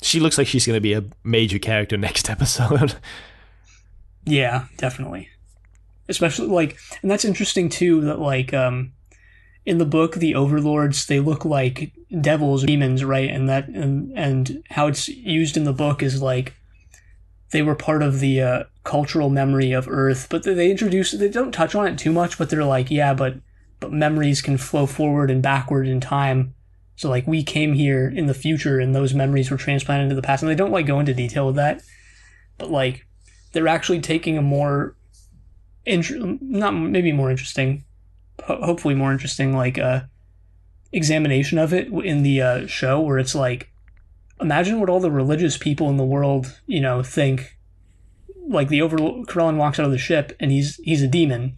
She looks like she's going to be a major character next episode. Yeah, definitely. Especially, and that's interesting, too, that, in the book, the Overlords, they look like devils or demons, right? And how it's used in the book is, they were part of the cultural memory of Earth, but they don't touch on it too much, but they're like, yeah, but memories can flow forward and backward in time. So, we came here in the future, and those memories were transplanted into the past. And they don't, go into detail with that, but, they're actually taking a more, not maybe more interesting, hopefully more interesting, examination of it in the show, where it's imagine what all the religious people in the world, think. The Overlord, Corellin walks out of the ship and he's a demon,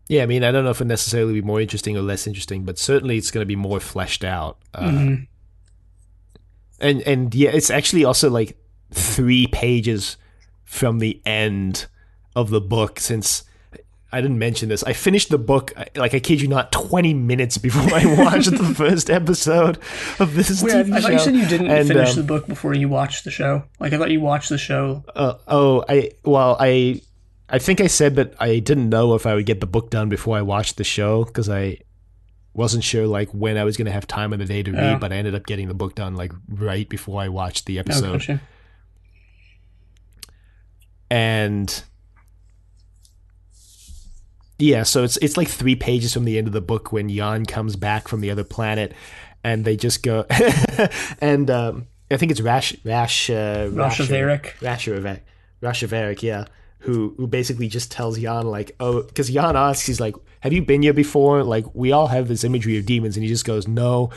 Yeah, I mean, I don't know if it necessarily be more interesting or less interesting, but certainly it's going to be more fleshed out. And yeah, it's actually also 3 pages from the end of the book, since I didn't mention this. I finished the book, I kid you not, 20 minutes before I watched the first episode of this TV show. I thought you said you didn't finish the book before you watched the show. I thought you watched the show. I think I said that I didn't know if I would get the book done before I watched the show, because I wasn't sure when I was going to have time in the day to read, but I ended up getting the book done right before I watched the episode. Gotcha. And yeah, so it's 3 pages from the end of the book when Jan comes back from the other planet, and they just go and I think it's Rashaveric, yeah, who basically just tells Jan because Jan asks, he's like, have you been here before? We all have this imagery of demons, and he just goes, no,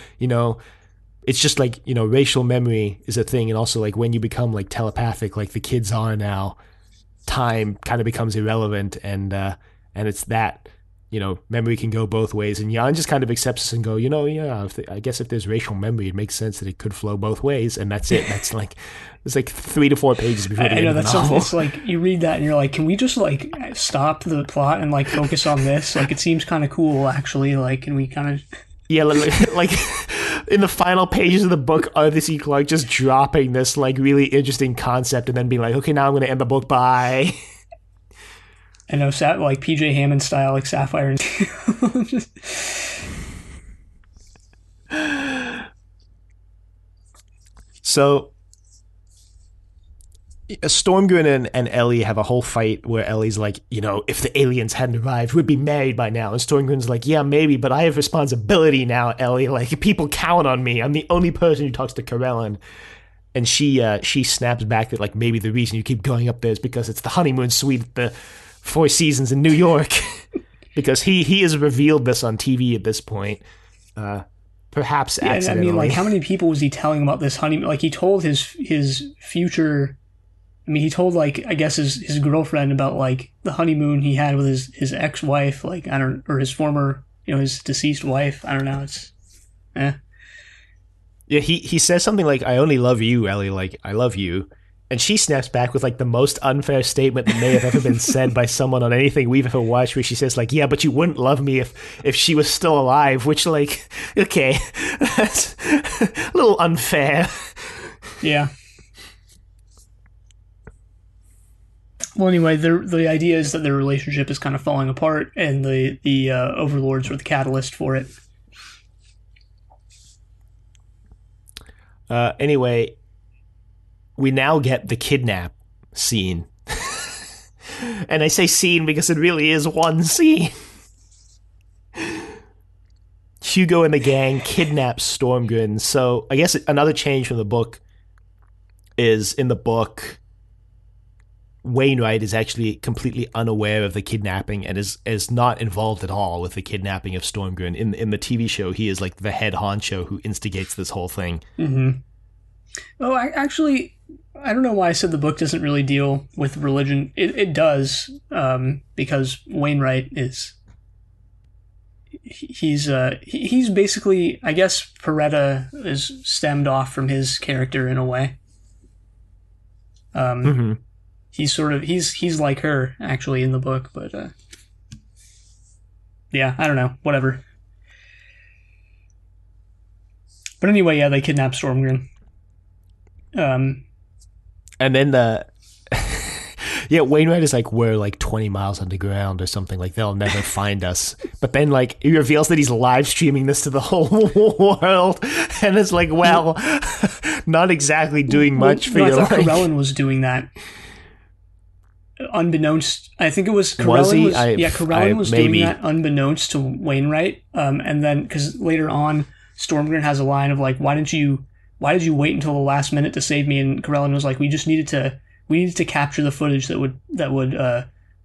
it's just racial memory is a thing, and also when you become telepathic, the kids are now, time kind of becomes irrelevant, and it's that, memory can go both ways. And Jan just kind of accepts this and go, yeah, I guess if there's racial memory, it makes sense that it could flow both ways. And that's it. That's it's 3 to 4 pages before the end of the novel. It's you read that and you're like, can we just stop the plot and focus on this? It seems kind of cool, actually. Can we kind of... Yeah, in the final pages of the book, Arthur C. Clarke just dropping this really interesting concept and then being okay, now I'm going to end the book, bye. I know, PJ Hammond style, Sapphire and So, Stormgren and Ellie have a whole fight where Ellie's if the aliens hadn't arrived, we'd be married by now. And Stormgren's yeah, maybe, but I have responsibility now, Ellie. People count on me. I'm the only person who talks to Corellin. And she snaps back that maybe the reason you keep going up there is because it's the honeymoon suite at the Four Seasons in New York. Because he has revealed this on TV at this point. Perhaps accidentally. I mean, how many people was he telling about this honeymoon? He told his future... I mean, he told, I guess his girlfriend about, the honeymoon he had with his ex-wife, or his former, his deceased wife. I don't know. It's, Yeah, he says something I only love you, Ellie, I love you. And she snaps back with, the most unfair statement that may have ever been said by someone on anything we've ever watched, where she says, yeah, but you wouldn't love me if she was still alive, which, okay, that's a little unfair. Yeah. Well, anyway, the idea is that their relationship is kind of falling apart, and the Overlords were the catalyst for it. Anyway, we now get the kidnap scene And I say scene because it really is one scene. Hugo and the gang kidnap Stormgren. So I guess another change from the book is in the book, Wainwright is actually completely unaware of the kidnapping and is not involved at all with the kidnapping of Stormgren. In the TV show, he is like the head honcho who instigates this whole thing. Mm-hmm. Oh, I don't know why I said the book doesn't really deal with religion. It does, because Wainwright is... He's basically, I guess Peretta is stemmed off from his character in a way. He's like her actually in the book, but yeah, I don't know, whatever. But anyway, yeah, they kidnap Stormgren. And then yeah, Wainwright is like, we're like 20 miles underground or something, like they'll never find us. But then like he reveals that he's live streaming this to the whole world, and it's like, well, not exactly doing much for your life. I thought Corellin was doing that. Unbeknownst, I think it was Corellin. Corellin was doing that unbeknownst to Wainwright. And then because later on, Stormgren has a line of like, "Why did you wait until the last minute to save me?" And Corellin was like, "We needed to capture the footage that would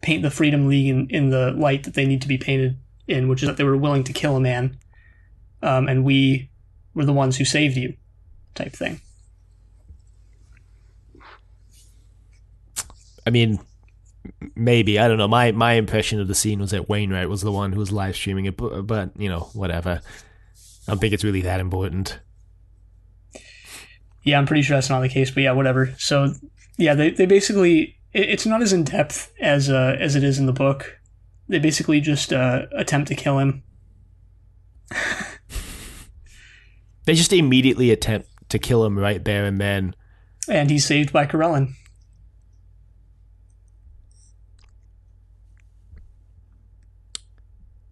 paint the Freedom League in the light that they need to be painted in, which is that they were willing to kill a man, and we were the ones who saved you," type thing. I mean, maybe, I don't know. My impression of the scene was that Wainwright was the one who was live streaming it, but you know, whatever. I don't think it's really that important. Yeah, I'm pretty sure that's not the case, but yeah, whatever. So yeah, they basically, it's not as in depth as it is in the book. They basically just attempt to kill him. They just immediately attempt to kill him right there and then. And he's saved by Corellin.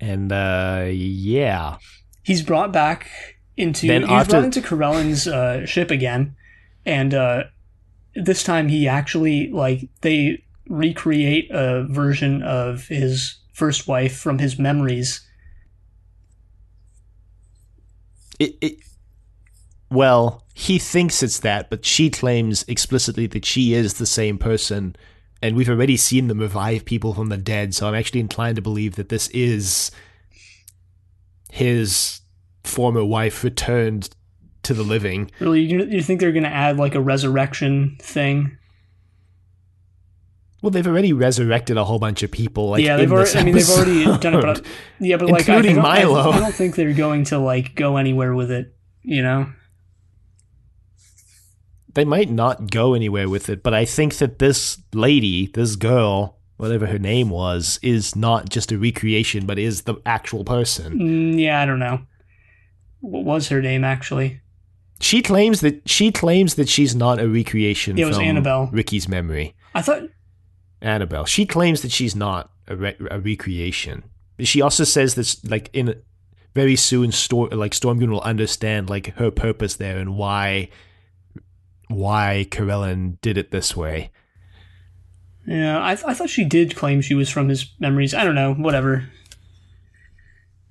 And yeah, he's brought back into Corellin's ship again, and this time he actually, like, they recreate a version of his first wife from his memories. Well, he thinks it's that, but she claims explicitly that she is the same person. And we've already seen them revive people from the dead, so I'm actually inclined to believe that this is his former wife returned to the living. Really? You think they're going to add like a resurrection thing? Well, they've already resurrected a whole bunch of people. Like, yeah, they've already done it, but yeah, but like, including Milo. I don't think they're going to like go anywhere with it. You know. They might not go anywhere with it, but I think that this lady, this girl, whatever her name was, is not just a recreation, but is the actual person. Yeah, I don't know. What was her name, actually? She claims that she's not a recreation it was from Annabelle. Ricky's memory. I thought... Annabelle. She claims that she's not a recreation. She also says that, like, in very soon, Stormgren will understand, like, her purpose there and why Corellin did it this way. Yeah, I thought she did claim she was from his memories. I don't know, whatever.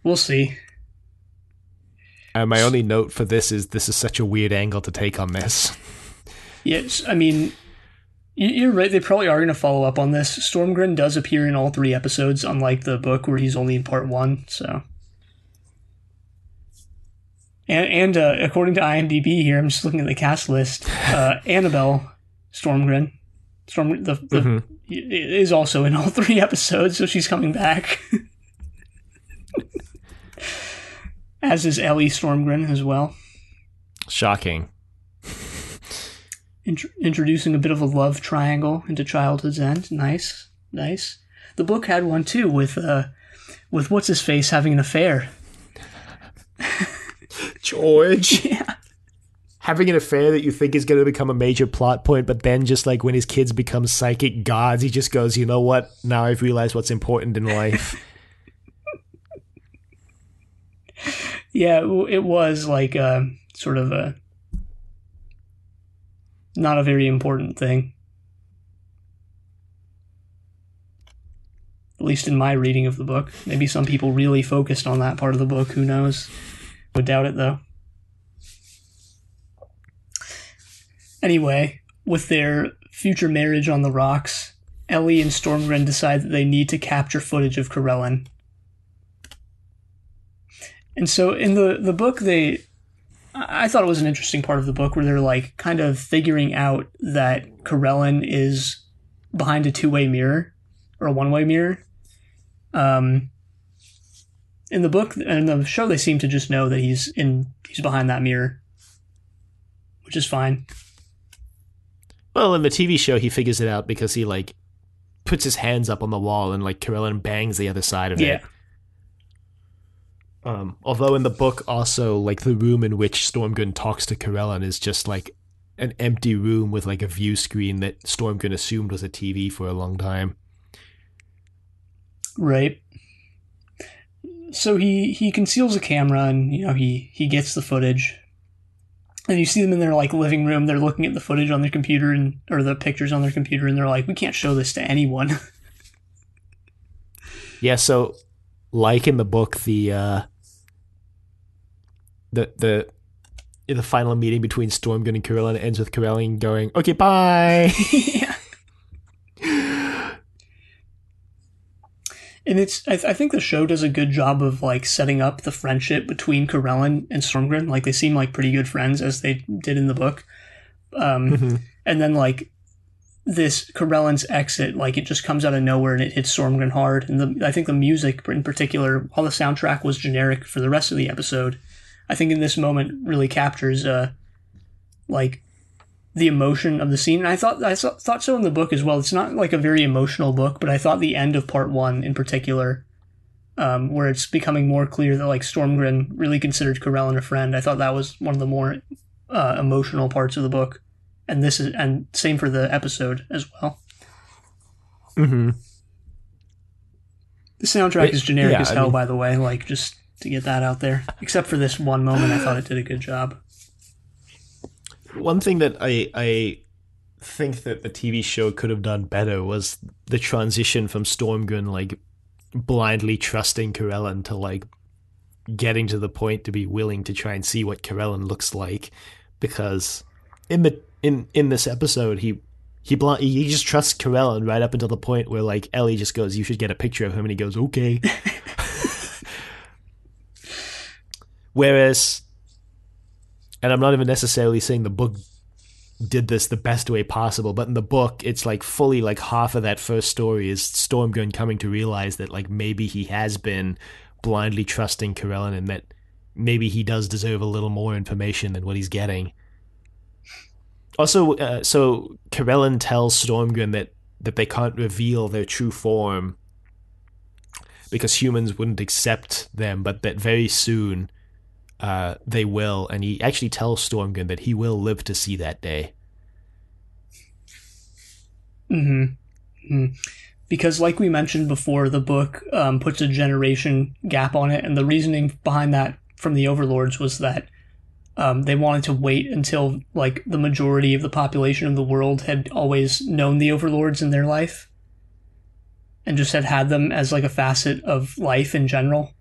We'll see. My only note for this is such a weird angle to take on this. Yes, I mean, you're right, they probably are going to follow up on this. Stormgren does appear in all 3 episodes, unlike the book where he's only in part 1, so... And according to IMDb here, I'm just looking at the cast list. Annabelle Stormgren, is also in all 3 episodes, so she's coming back. As is Ellie Stormgren as well. Shocking. Introducing a bit of a love triangle into Childhood's End. Nice. The book had one too, with what's his face having an affair. George. Yeah. Having an affair that you think is going to become a major plot point, but then just like when his kids become psychic gods, he just goes, you know what? Now I've realized what's important in life. Yeah, it was like sort of a not a very important thing. at least in my reading of the book. Maybe some people really focused on that part of the book. Who knows? Would doubt it, though. Anyway, with their future marriage on the rocks, Ellie and Stormgren decide that they need to capture footage of Corellin. And so in the book, I thought it was an interesting part of the book where they're like kind of figuring out that Corellin is behind a two-way mirror or a one-way mirror. In the book and the show, they seem to just know that he's behind that mirror, which is fine. Well, in the TV show, he figures it out because he like puts his hands up on the wall and like Corellin bangs the other side of it. Although in the book also, like, the room in which Stormgren talks to Corellin is just, like, an empty room with, like, a view screen that Stormgren assumed was a TV for a long time. Right. So he conceals a camera and, you know, he gets the footage. And you see them in their, like, living room. They're looking at the footage on their computer or the pictures on their computer, and they're like, we can't show this to anyone. Yeah, so, like in the book, the final meeting between Stormgren and Corellin ends with Corellin going, okay, bye. Yeah. And I think the show does a good job of like setting up the friendship between Corellin and Stormgren. Like they seem like pretty good friends as they did in the book. And then like this Corellin's exit, like it just comes out of nowhere and it hits Stormgren hard. And I think the music in particular, while the soundtrack was generic for the rest of the episode, I think in this moment really captures like the emotion of the scene. And I thought so in the book as well. It's not like a very emotional book, but I thought the end of part 1 in particular, where it's becoming more clear that like Stormgren really considered Corellin a friend. I thought that was one of the more emotional parts of the book. And same for the episode as well. Mm-hmm. The soundtrack is generic as hell, by the way, like just to get that out there. Except for this one moment, I thought it did a good job. One thing that I think that the TV show could have done better was the transition from Stormgren like blindly trusting Corellin to like getting to the point to be willing to try and see what Corellin looks like, because in this episode he just trusts Corellin right up until the point where like Ellie just goes, you should get a picture of him, and he goes, okay. Whereas, and I'm not even necessarily saying the book did this the best way possible, but in the book, it's like fully like half of that first story is Stormgren coming to realize that like maybe he has been blindly trusting Corellin and that maybe he does deserve a little more information than what he's getting. Also, so Corellin tells Stormgren that they can't reveal their true form because humans wouldn't accept them, but that very soon they will, and he actually tells Stormgren that he will live to see that day. Mm-hmm. Because like we mentioned before, the book puts a generation gap on it, and the reasoning behind that from the Overlords was that they wanted to wait until like the majority of the population of the world had always known the Overlords in their life and just had them as like a facet of life in general.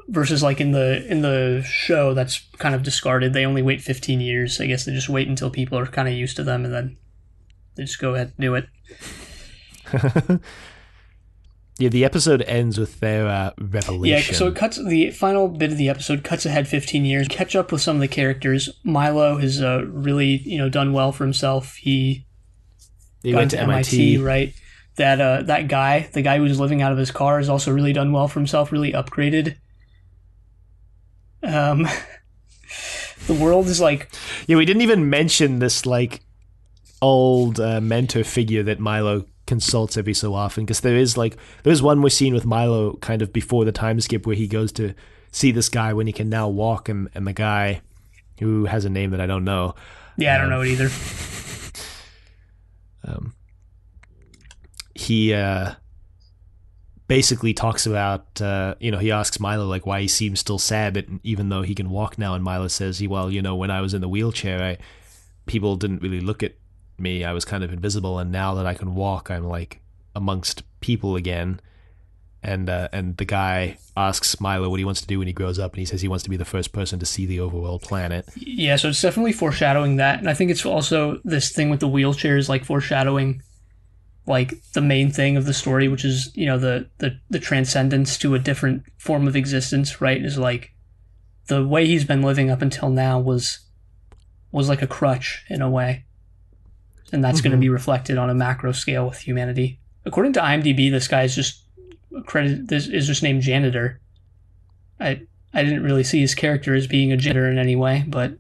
Versus like in the show, that's kind of discarded. They only wait 15 years. I guess they just wait until people are kind of used to them, and then they just go ahead and do it. Yeah, the episode ends with their revelation. Yeah, so the final bit of the episode cuts ahead 15 years. Catch up with some of the characters. Milo has really done well for himself. He went to MIT, right? That guy, the guy who was living out of his car, has also really done well for himself. Really upgraded. The world is like... Yeah, we didn't even mention this, like, old mentor figure that Milo consults every so often, because there's one more scene with Milo kind of before the time skip where he goes to see this guy when he can now walk, and the guy who has a name that I don't know. Yeah, I don't know it either. He basically talks about, he asks Milo like why he seems still sad, but even though he can walk now, and Milo says, when I was in the wheelchair, people didn't really look at me. I was kind of invisible, and now that I can walk, I'm like amongst people again. And the guy asks Milo what he wants to do when he grows up, and he says he wants to be the first person to see the overworld planet. Yeah, so it's definitely foreshadowing that, and I think it's also this thing with the wheelchairs, like foreshadowing, like the main thing of the story, which is, you know, the transcendence to a different form of existence, right? Is like the way he's been living up until now was like a crutch in a way, and that's going to be reflected on a macro scale with humanity. According to IMDb, this guy is just this is just named Janitor. I didn't really see his character as being a janitor in any way, but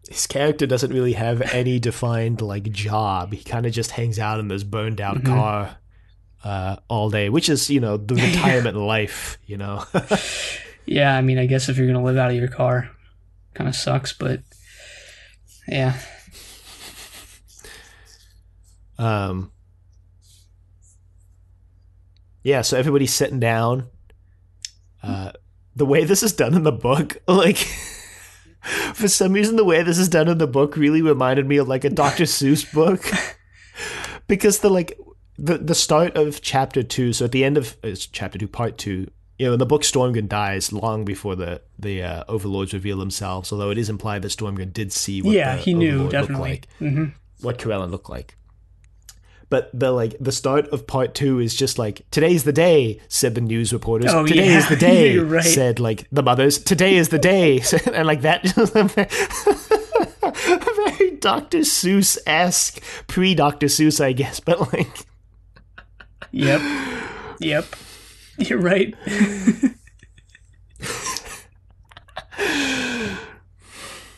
his character doesn't really have any defined like job. He kind of just hangs out in this burned out car all day, which is, you know, the retirement life, you know. Yeah, I mean, I guess if you're gonna live out of your car, kind of sucks, but yeah. Yeah, so everybody's sitting down. The way this is done in the book, like, for some reason, the way this is done in the book really reminded me of like a Dr. Seuss book, because the start of chapter 2. So at the end of chapter 2, part 2, you know, in the book, Stormgren dies long before the Overlords reveal themselves. Although it is implied that Stormgren did see what he knew definitely what Corellon looked like. But the start of part 2 is just like, today's the day, said the news reporters. Oh, today is the day, right. Said like the mothers. Today is the day, and like that. Very Dr. Seuss-esque, pre-Dr. Seuss, I guess. But like, yep, you're right.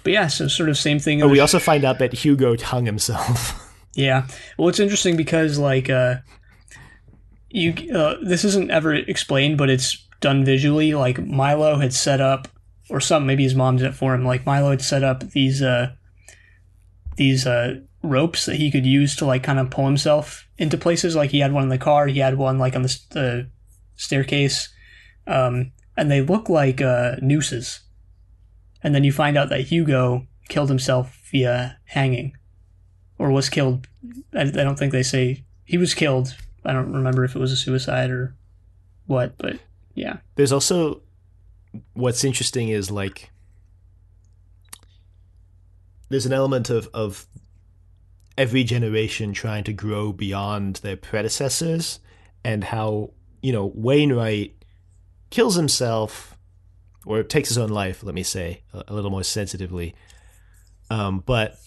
But yeah, so sort of same thing. Oh, we also find out that Hugo hung himself. Yeah. Well, it's interesting because, like, this isn't ever explained, but it's done visually. Like, Milo had set up, or maybe his mom did it for him. Like, Milo had set up these ropes that he could use to, like, kind of pull himself into places. Like, he had one in the car, he had one, like, on the staircase, and they look like nooses. And then you find out that Hugo killed himself via hanging. Or was killed. I don't think they say he was killed. I don't remember if it was a suicide or what, but yeah. There's also, what's interesting is like, there's an element of every generation trying to grow beyond their predecessors, and how, you know, Wainwright kills himself, or takes his own life, let me say, a little more sensitively. But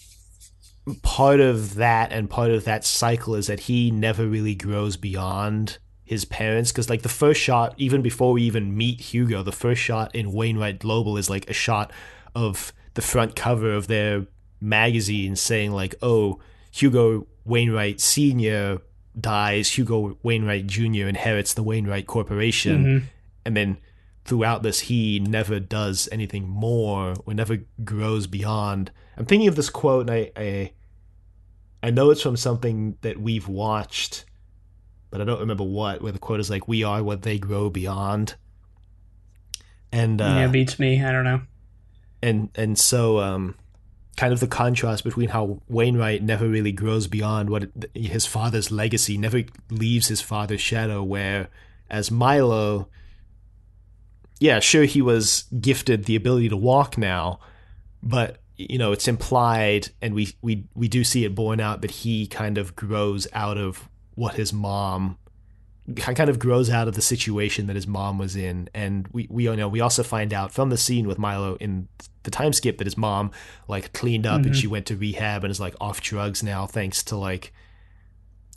part of that cycle is that he never really grows beyond his parents, because like the first shot, even before we even meet Hugo, the first shot in Wainwright Global is like a shot of the front cover of their magazine saying like, oh, Hugo Wainwright Sr. dies, Hugo Wainwright Jr. inherits the Wainwright Corporation. And then throughout this, he never does anything more, or never grows beyond. I'm thinking of this quote, and I know it's from something that we've watched, but I don't remember what, where the quote is like, we are what they grow beyond. And yeah, beats me. I don't know. And so kind of the contrast between how Wainwright never really grows beyond what his father's legacy, never leaves his father's shadow, whereas Milo, yeah, sure, he was gifted the ability to walk now, but you know, it's implied, and we do see it borne out, that he kind of grows out of what his mom, kind of grows out of the situation that his mom was in. And we also find out from the scene with Milo in the time skip that his mom like cleaned up and she went to rehab and is like off drugs now, thanks to like,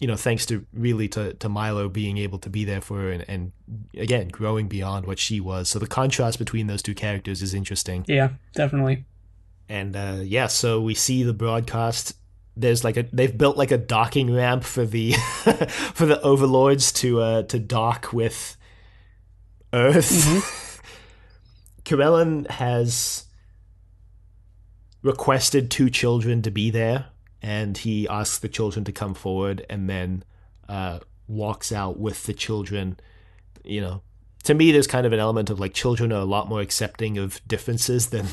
you know, thanks to really to Milo being able to be there for her and again growing beyond what she was. So the contrast between those two characters is interesting. Yeah, definitely. And so we see the broadcast. There's like they've built like a docking ramp for the for the Overlords to dock with Earth. Corellon has requested 2 children to be there, and he asks the children to come forward, and then walks out with the children. You know, to me, there's kind of an element of like children are a lot more accepting of differences than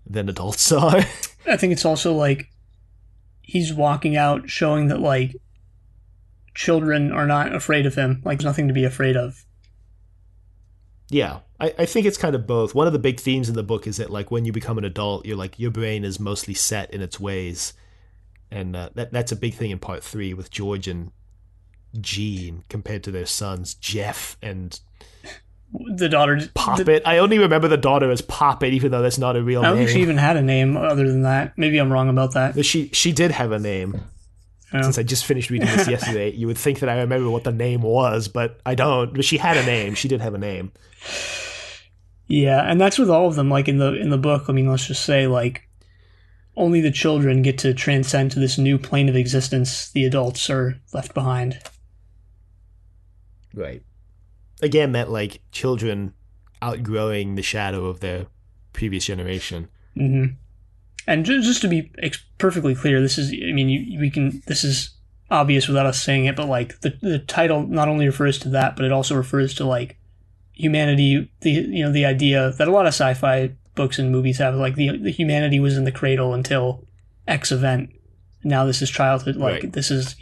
adults are. I think it's also like he's walking out showing that like children are not afraid of him. Like, there's nothing to be afraid of. Yeah, I think it's kind of both. One of the big themes in the book is that, like, when you become an adult, you're like, your brain is mostly set in its ways. And that's a big thing in part 3 with George and Jean compared to their sons, Jeff and the daughter. Poppet. I only remember the daughter as Poppet, even though that's not a real name. I don't think she even had a name other than that. Maybe I'm wrong about that. But she did have a name. Oh. Since I just finished reading this yesterday, you would think that I remember what the name was, but I don't. But she had a name. She did have a name. Yeah, and that's with all of them. Like in the book, I mean, let's just say, like, only the children get to transcend to this new plane of existence. The adults are left behind. Right. Again, that, like, children outgrowing the shadow of their previous generation. Mm-hmm. And just to be perfectly clear, this is, I mean, this is obvious without us saying it, but, like, the title not only refers to that, but it also refers to, like, humanity, the idea that a lot of sci-fi books and movies have, like, the humanity was in the cradle until X event. Now this is childhood. Like, right. This is,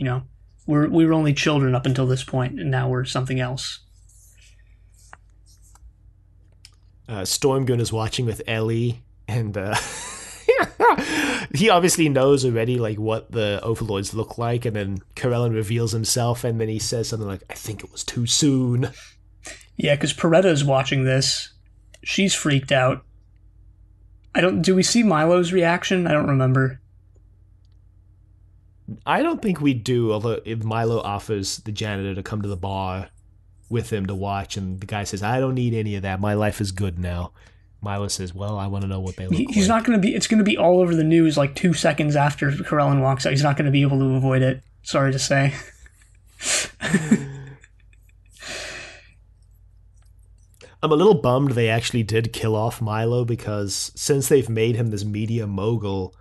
we were only children up until this point, and now we're something else. Stormgun is watching with Ellie, and he obviously knows already, like, what the Overlords look like, and then Corellin reveals himself, and then he says something like, I think it was too soon. Yeah, because Peretta is watching this. She's freaked out. Do we see Milo's reaction? I don't remember. I don't think we do, although if Milo offers the janitor to come to the bar with him to watch, and the guy says, I don't need any of that. My life is good now. Milo says, well, I want to know what they look like. He's not going to be, it's going to be all over the news like 2 seconds after Corellin walks out. He's not going to be able to avoid it. Sorry to say. I'm a little bummed they actually did kill off Milo, because since they've made him this media mogul,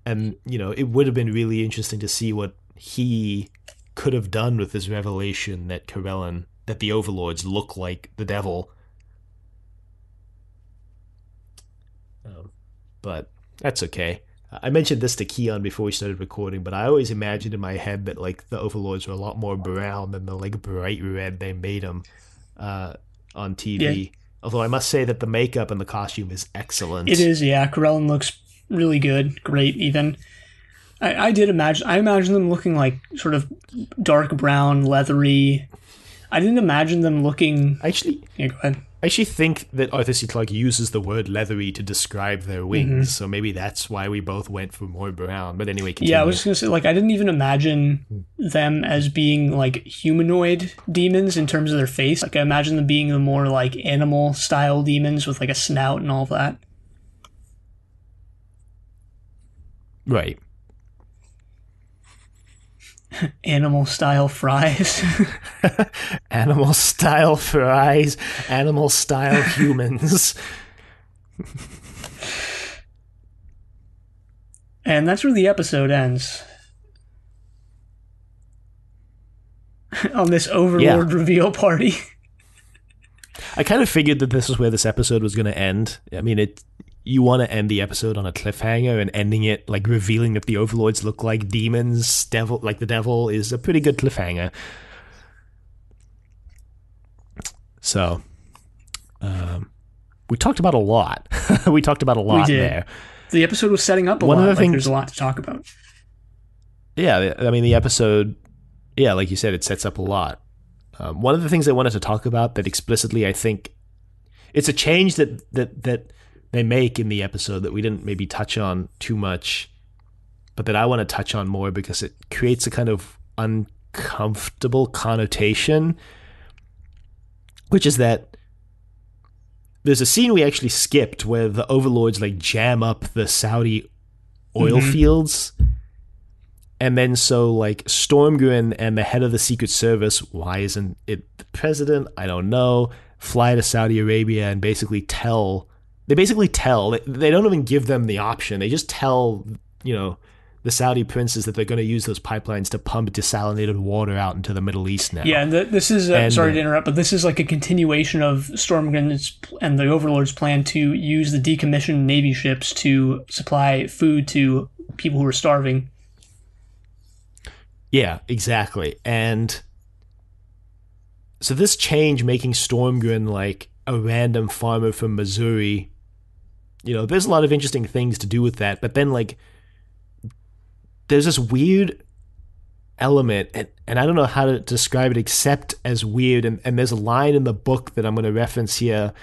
and, it would have been really interesting to see what he could have done with this revelation that that the Overlords look like the devil. But that's okay. I mentioned this to Keon before we started recording, but I always imagined in my head that, like, the Overlords were a lot more brown than the, like, bright red they made them on TV. Yeah. Although I must say that the makeup and the costume is excellent. It is, yeah. Corellin looks really good, great even. I imagine them looking like sort of dark brown, leathery. I didn't imagine them looking... Actually, yeah, go ahead. I actually think that Arthur C. Clarke uses the word leathery to describe their wings, so maybe that's why we both went for more brown. But anyway, continue. Yeah, I was just going to say, like, I didn't even imagine them as being, like, humanoid demons in terms of their face. Like, I imagine them being the more, like, animal-style demons with, like, a snout and all of that. Right. Animal-style fries. Animal-style fries. Animal-style humans. And that's where the episode ends. On this Overlord reveal party. I kind of figured that this is where this episode was going to end. I mean, you want to end the episode on a cliffhanger, and ending it, like, revealing that the Overlords look like demons, like the devil, is a pretty good cliffhanger. So, we talked about a lot. We talked about a lot there. The episode was setting up a lot. Like, there's a lot to talk about. Yeah, I mean, the episode, yeah, like you said, it sets up a lot. One of the things I wanted to talk about that explicitly, I think, it's a change that they make in the episode that we didn't maybe touch on too much, but that I want to touch on more because it creates a kind of uncomfortable connotation, which is that there's a scene we actually skipped where the Overlords, like, jam up the Saudi oil fields, and then so, like, Stormgren and the head of the Secret Service, why isn't it the president? I don't know, fly to Saudi Arabia and basically tell... They don't even give them the option. They just tell, the Saudi princes that they're going to use those pipelines to pump desalinated water out into the Middle East now. Yeah, this is, sorry to interrupt, but this is like a continuation of Stormgren and the Overlord's plan to use the decommissioned Navy ships to supply food to people who are starving. Yeah, exactly. And so this change making Stormgren like a random farmer from Missouri, there's a lot of interesting things to do with that. But then like there's this weird element, and I don't know how to describe it except as weird. And there's a line in the book that I'm going to reference here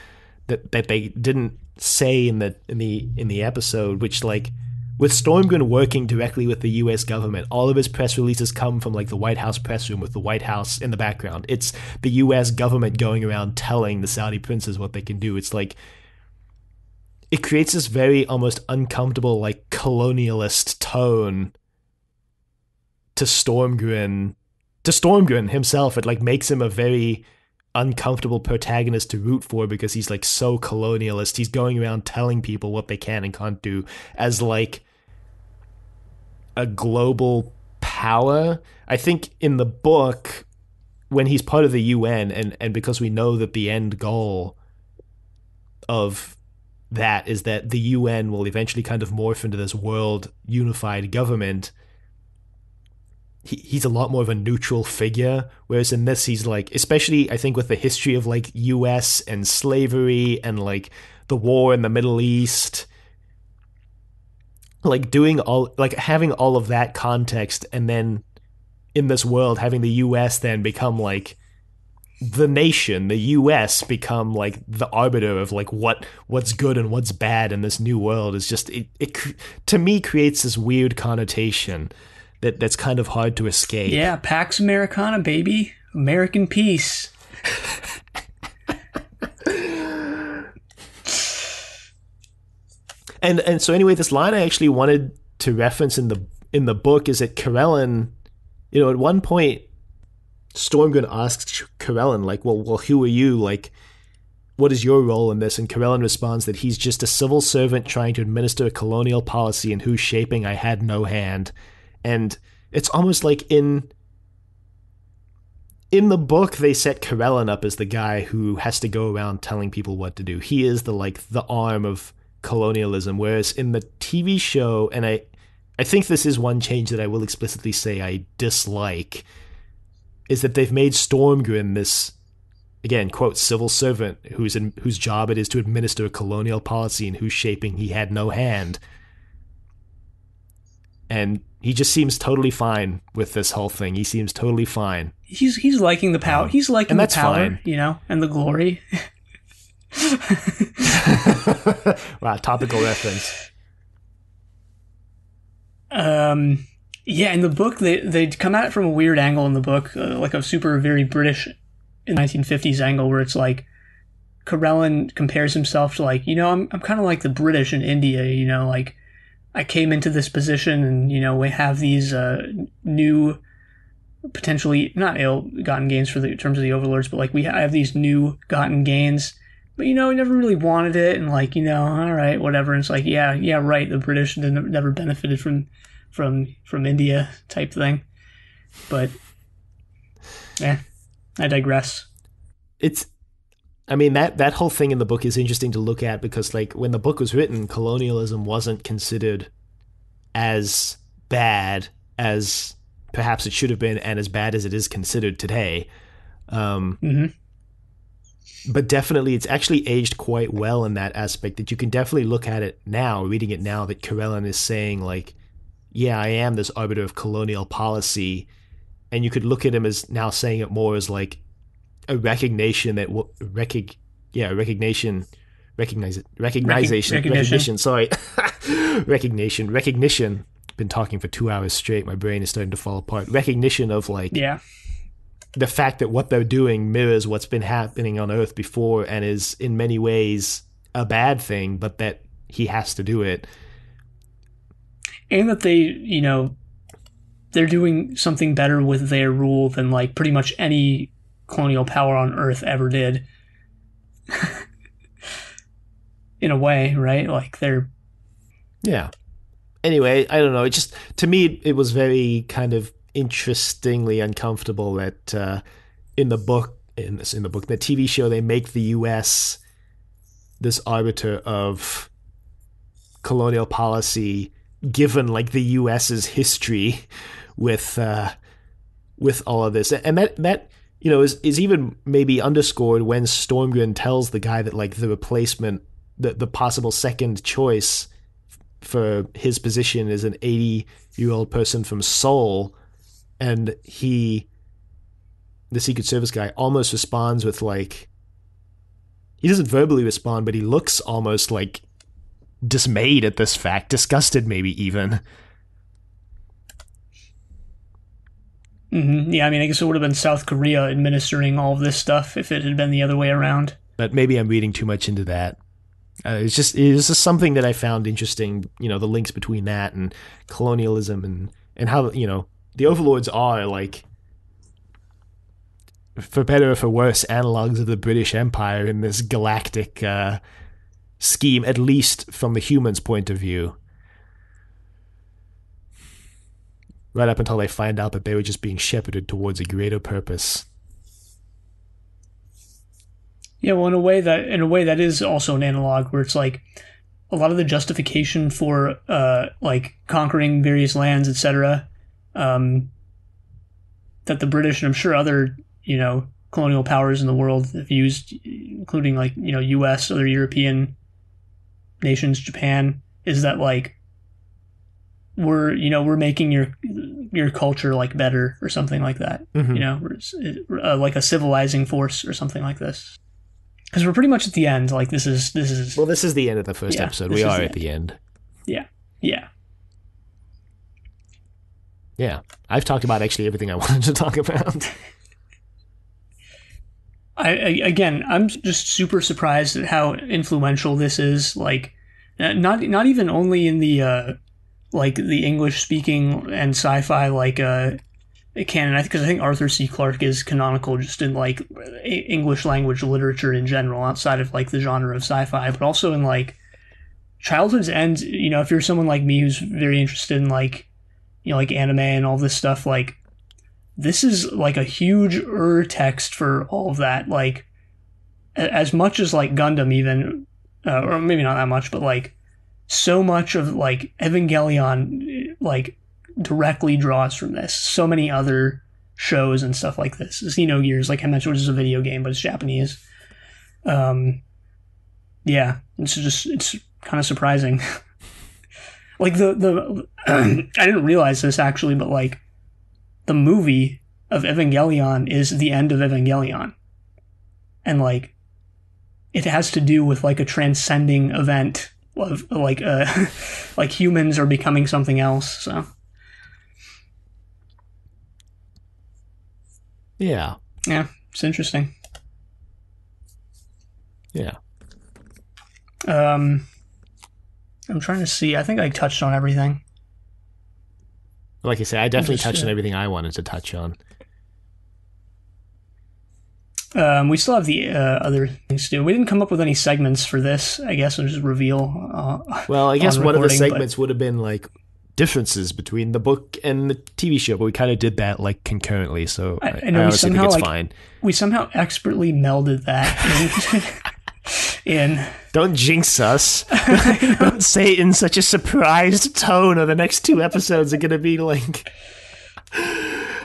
that they didn't say in the episode, which like with Stormgren working directly with the U.S. government, all of his press releases come from like the White House press room with the White House in the background. It's the U.S. government going around telling the Saudi princes what they can do. It's like it creates this very almost uncomfortable like colonialist tone to Stormgren himself. It like makes him a very uncomfortable protagonist to root for because he's like so colonialist. He's going around telling people what they can and can't do as like a global power. I think in the book, when he's part of the UN, and because we know that the end goal of that is that the UN will eventually kind of morph into this world unified government, he's a lot more of a neutral figure, whereas in this he's like, especially I think with the history of like US and slavery and like the war in the Middle East, like doing all, like having all of that context, and then in this world having the US then become like the nation, the US become like the arbiter of like what's good and what's bad in this new world is just it to me creates this weird connotation that's kind of hard to escape. Yeah, Pax Americana, baby. American peace. And so anyway, this line I actually wanted to reference in the book is that Karelin, at one point, Stormgren asks Karelin, like, well, who are you? Like, what is your role in this? And Karelin responds that he's just a civil servant trying to administer a colonial policy in whose shaping I had no hand. And it's almost like in the book, they set Karelin up as the guy who has to go around telling people what to do. He is the arm of colonialism, whereas in the TV show, and I think this is one change that I will explicitly say I dislike, is that they've made Stormgren this, again, quote, civil servant whose job it is to administer a colonial policy in whose shaping he had no hand. And he just seems totally fine with this whole thing. He seems totally fine. He's liking the power. He's liking the power, fine. And the glory. Wow, topical reference. Yeah, in the book, they come at it from a weird angle in the book, like a super, very British in 1950s angle, where it's like Karelin compares himself to like, I'm kind of like the British in India, like I came into this position and, we have these new, potentially not ill-gotten gains for the terms of the overlords, but like I have these new gotten gains, but, we never really wanted it. And like, all right, whatever. And it's like, yeah, right. The British never benefited from India type thing. But yeah, I digress. That whole thing in the book is interesting to look at because like when the book was written, colonialism wasn't considered as bad as perhaps it should have been and as bad as it is considered today. But definitely it's actually aged quite well in that aspect, that you can definitely look at it now, reading it now, that Karelin is saying like, yeah, I am this arbiter of colonial policy. And you could look at him as now saying it more as like a recognition that recognition. Sorry, recognition. Been talking for 2 hours straight. My brain is starting to fall apart. Recognition of like, the fact that what they're doing mirrors what's been happening on Earth before and is in many ways a bad thing, but that he has to do it. And that they, they're doing something better with their rule than like pretty much any colonial power on Earth ever did. In a way, right? Like they're... Yeah. Anyway, I don't know. It just, to me, it was very kind of interestingly uncomfortable that in the TV show, they make the U.S. this arbiter of colonial policy, given like the U.S.'s history with with all of this. And that you know, is even maybe underscored when Stormgren tells the guy that like the replacement, the possible second choice for his position is an 80-year-old person from Seoul, and the Secret Service guy almost responds with like, he doesn't verbally respond, but he looks almost like dismayed at this fact, disgusted maybe even. Mm-hmm. Yeah, I mean, I guess it would have been South Korea administering all of this stuff if it had been the other way around. But maybe I'm reading too much into that. It's just something that I found interesting, you know, the links between that and colonialism and how, you know, the Overlords are, like, for better or for worse, analogs of the British Empire in this galactic scheme, at least from the humans' point of view. Right up until they find out that they were just being shepherded towards a greater purpose. Yeah, well, in a way that is also an analog where it's like a lot of the justification for like conquering various lands, etc. That the British and I'm sure other, you know, colonial powers in the world have used, including like, you know, U.S., other European nations, Japan, is that like we're making your culture like better or something like that. Mm-hmm. You know, like a civilizing force or something like this. Because we're pretty much at the end. Like this is. Well, this is the end of the first episode. We are at the end. Yeah. Yeah. Yeah. I've talked about actually everything I wanted to talk about. I'm just super surprised at how influential this is. Like, not even only in the like the English speaking and sci-fi like canon, because I think Arthur C. Clarke is canonical just in like English language literature in general, outside of like the genre of sci-fi, but also in like Childhood's End. You know, if you're someone like me who's very interested in like, you know, like anime and all this stuff, like this is like a huge text for all of that. Like as much as like Gundam even, or maybe not that much, but like so much of like Evangelion like directly draws from this. So many other shows and stuff like this. Xenogears, like I mentioned, which is a video game, but it's Japanese. Yeah, it's kind of surprising. Like the I didn't realize this actually, but like the movie of Evangelion is the end of Evangelion, and like it has to do with like a transcending event of like like humans are becoming something else. So. Yeah. Yeah, it's interesting. Yeah. I'm trying to see. I think I touched on everything. Like I said, I definitely touched on everything I wanted to touch on. We still have the other things to do. We didn't come up with any segments for this. I guess we'll just reveal. Well, I guess one of the segments would have been like differences between the book and the TV show, but we kind of did that like concurrently, so I honestly think it's fine. We somehow expertly melded that in. Don't jinx us. Don't say it in such a surprised tone, or the next two episodes are going to be like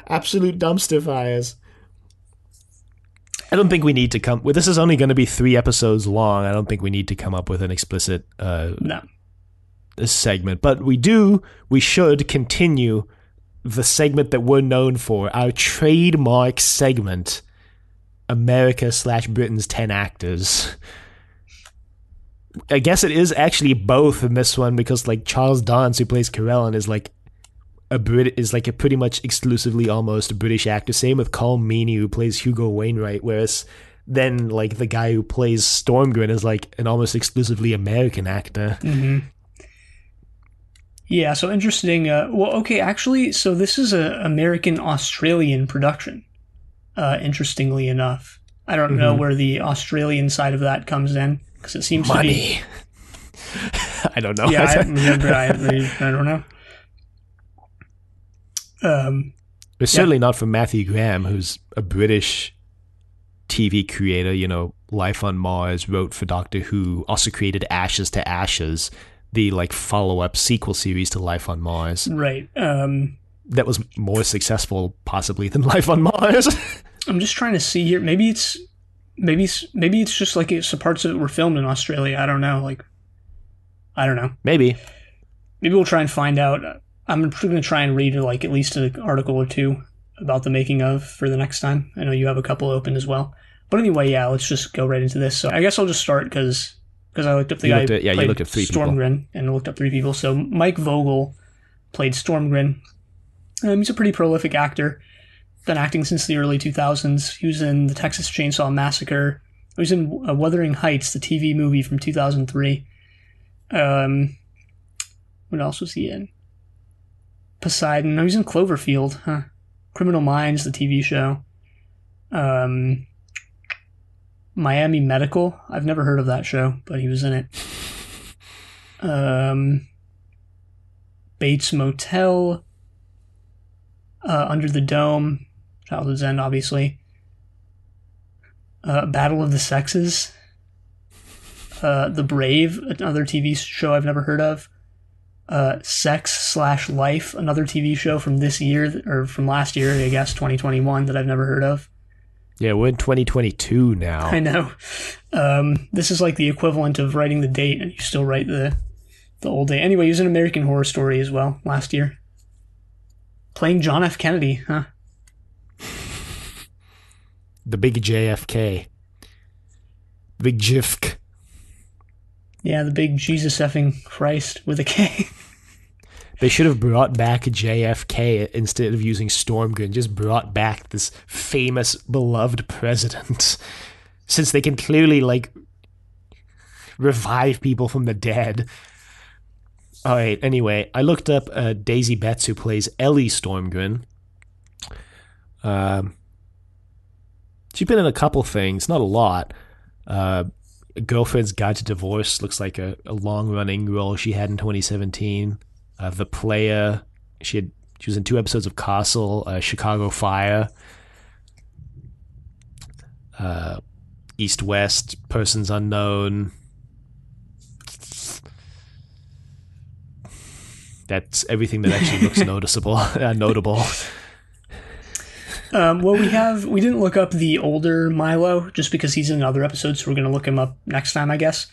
absolute dumpster fires. I don't think we need to come. Well, this is only going to be 3 episodes long. I don't think we need to come up with an explicit no. segment, but we should continue the segment that we're known for, our trademark segment, America/Britain's 10 actors. I guess it is actually both in this one, because like Charles Dance, who plays Corellon, is like a pretty much exclusively almost British actor. Same with Colm Meaney, who plays Hugo Wainwright, whereas then like the guy who plays Stormgren is like an almost exclusively American actor. Mm-hmm. Yeah, so interesting. Well, okay, actually, so this is an American-Australian production, interestingly enough. I don't know where the Australian side of that comes in, because it seems to be... I don't know. Yeah, I don't know. It's certainly not from Matthew Graham, who's a British TV creator, you know, Life on Mars, wrote for Doctor Who, also created Ashes to Ashes, the like follow-up sequel series to Life on Mars. Right. that was more successful possibly than Life on Mars. I'm just trying to see here. Maybe it's just like some parts of it were filmed in Australia. I don't know. I don't know. Maybe we'll try and find out. I'm going to try and read like at least an article or two about the making of for the next time. I know you have a couple open as well. But anyway, yeah, let's just go right into this. So I guess I'll just start because I looked up the guy who played you looked at three Stormgren people. and looked up 3 people. So Mike Vogel played Stormgren. He's a pretty prolific actor. Been acting since the early 2000s. He was in the Texas Chainsaw Massacre. He was in Wuthering Heights, the TV movie from 2003. What else was he in? Poseidon. No, he was in Cloverfield. Huh. Criminal Minds, the TV show. Miami Medical. I've never heard of that show, but he was in it. Bates Motel. Under the Dome. Childhood's End, obviously. Battle of the Sexes. The Brave, another TV show I've never heard of. Sex/Life, another TV show from this year, or from last year, I guess, 2021, that I've never heard of. Yeah, we're in 2022 now. I know. This is like the equivalent of writing the date, and you still write the old date. Anyway, he was in American Horror Story as well last year. Playing John F. Kennedy, huh? The big JFK. Big JFK. Yeah, the big Jesus effing Christ with a K. They should have brought back JFK instead of using Stormgren. Just brought back this famous, beloved president. Since they can clearly, revive people from the dead. All right, anyway, I looked up Daisy Betts, who plays Ellie Stormgren. She's been in a couple things, not a lot. Girlfriend's Guide to Divorce looks like a long-running role she had in 2017. The Player, she was in 2 episodes of Castle, Chicago Fire, East West, Persons Unknown. That's everything that actually looks notable. Well, we didn't look up the older Milo just because he's in other episodes, so we're going to look him up next time, I guess.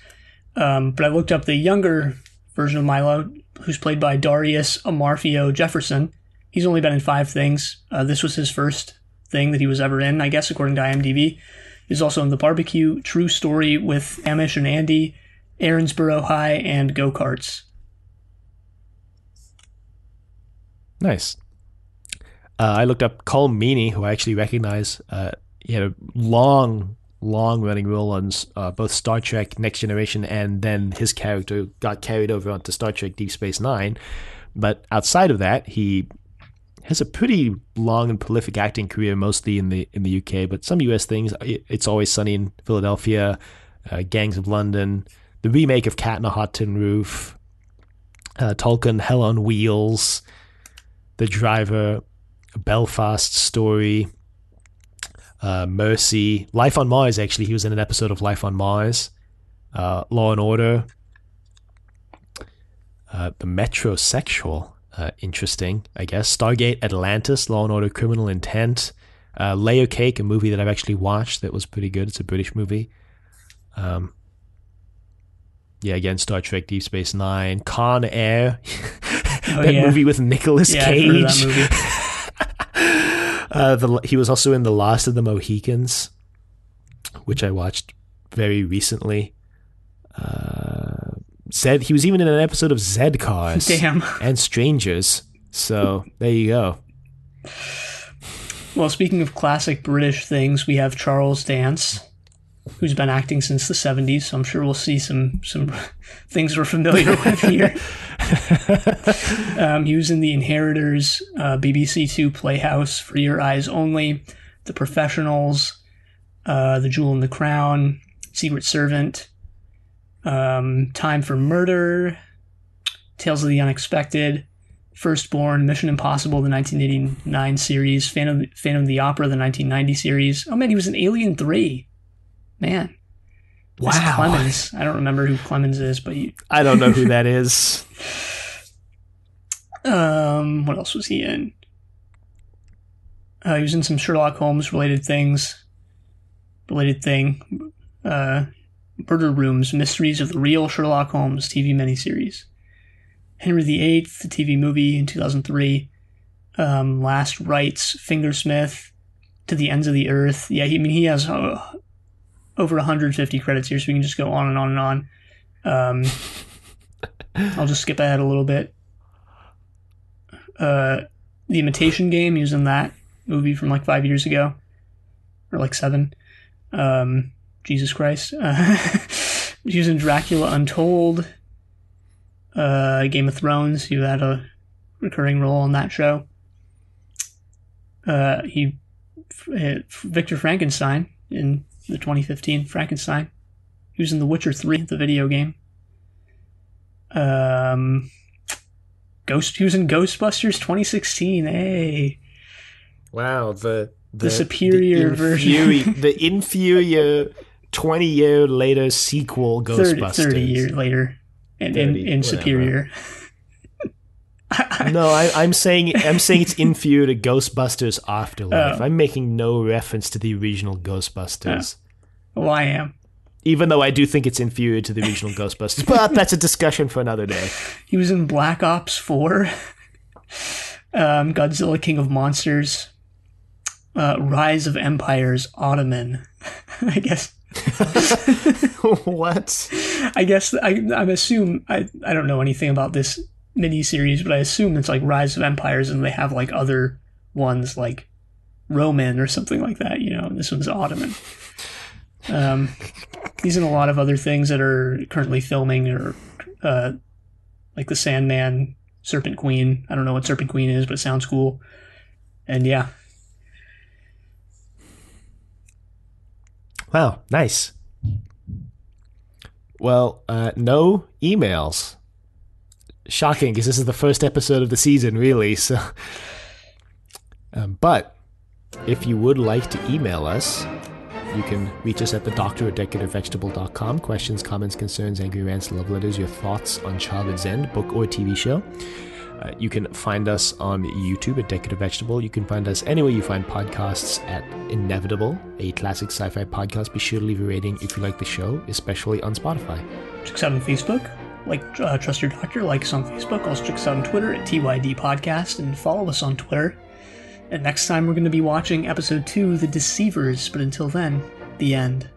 But I looked up the younger version of Milo, who's played by Darius Amarfio Jefferson. He's only been in 5 things. This was his first thing that he was ever in, I guess, according to IMDb. He's also in The Barbecue, True Story with Amish and Andy, Aaronsboro High, and Go-Karts. Nice. I looked up Cole Meany, who I actually recognize. He had a long-running role on both Star Trek Next Generation, and then his character got carried over onto Star Trek Deep Space Nine. But outside of that, he has a pretty long and prolific acting career, mostly in the UK, but some US things. It's Always Sunny in Philadelphia, Gangs of London, the remake of Cat in a Hot Tin Roof, Tolkien, Hell on Wheels, The Driver, Belfast Story, Mercy, Life on Mars. Actually, he was in an episode of Life on Mars, Law and Order, The Metrosexual, interesting, I guess, Stargate Atlantis, Law and Order Criminal Intent, Layer Cake, a movie that I've actually watched that was pretty good. It's a British movie. Yeah, again, Star Trek Deep Space Nine, Con Air, movie with Nicolas Cage. I've heard of that movie. He was also in The Last of the Mohicans, which I watched very recently. He was even in an episode of Zed Cars. Damn. And Strangers. So there you go. Well, speaking of classic British things, we have Charles Dance, who's been acting since the 70s, so I'm sure we'll see some things we're familiar with here. He was in The Inheritors, BBC Two Playhouse, For Your Eyes Only, The Professionals, The Jewel and the Crown, Secret Servant, Time for Murder, Tales of the Unexpected, Firstborn, Mission Impossible, the 1989 series, Phantom of the Opera, the 1990 series. Oh man, he was in Alien 3. Man. Wow. That's Clemens. I don't remember who Clemens is, but I don't know who that is. What else was he in? He was in some Sherlock Holmes related thing. Murder Rooms, Mysteries of the Real Sherlock Holmes TV miniseries. Henry VIII, the TV movie in 2003. Last Rites, Fingersmith, To the Ends of the Earth. Yeah, he has over 150 credits here, so we can just go on and on and on. I'll just skip ahead a little bit. The Imitation Game, he was in that movie from like 5 years ago. Or like 7. Jesus Christ. He was in Dracula Untold. Game of Thrones, he had a recurring role on that show. Victor Frankenstein in the 2015 Frankenstein. He was in The Witcher 3, the video game. He was in Ghostbusters 2016. Hey. Wow, the superior version. The inferior 20-year later sequel Ghostbusters. 30 years later. And superior. No, I'm saying it's inferior to Ghostbusters Afterlife. I'm making no reference to the original Ghostbusters. Well, I am. Even though I do think it's inferior to the original Ghostbusters, but that's a discussion for another day. He was in Black Ops 4, Godzilla King of Monsters, Rise of Empires, Ottoman. I guess. What? I guess I assume I don't know anything about this miniseries, but I assume it's like Rise of Empires, and they have like other ones like Roman or something like that. You know, this one's Ottoman. He's in a lot of other things that are currently filming, or like The Sandman, Serpent Queen. I don't know what Serpent Queen is, but it sounds cool. And yeah. Wow, nice. Well, no emails. Shocking, because this is the first episode of the season, really. So, but if you would like to email us, you can reach us at thedoctor@decoratevegetable.com. Questions, comments, concerns, angry rants, love letters, your thoughts on Childhood's End, book or TV show. You can find us on YouTube at Decorative Vegetable. You can find us anywhere you find podcasts at Inevitable, a classic sci-fi podcast. Be sure to leave a rating if you like the show, especially on Spotify. Check us out on Facebook. Trust Your Doctor. Like us on Facebook. Also check us out on Twitter at TYD Podcast, and follow us on Twitter. And next time we're going to be watching episode 2, The Deceivers. But until then, the end.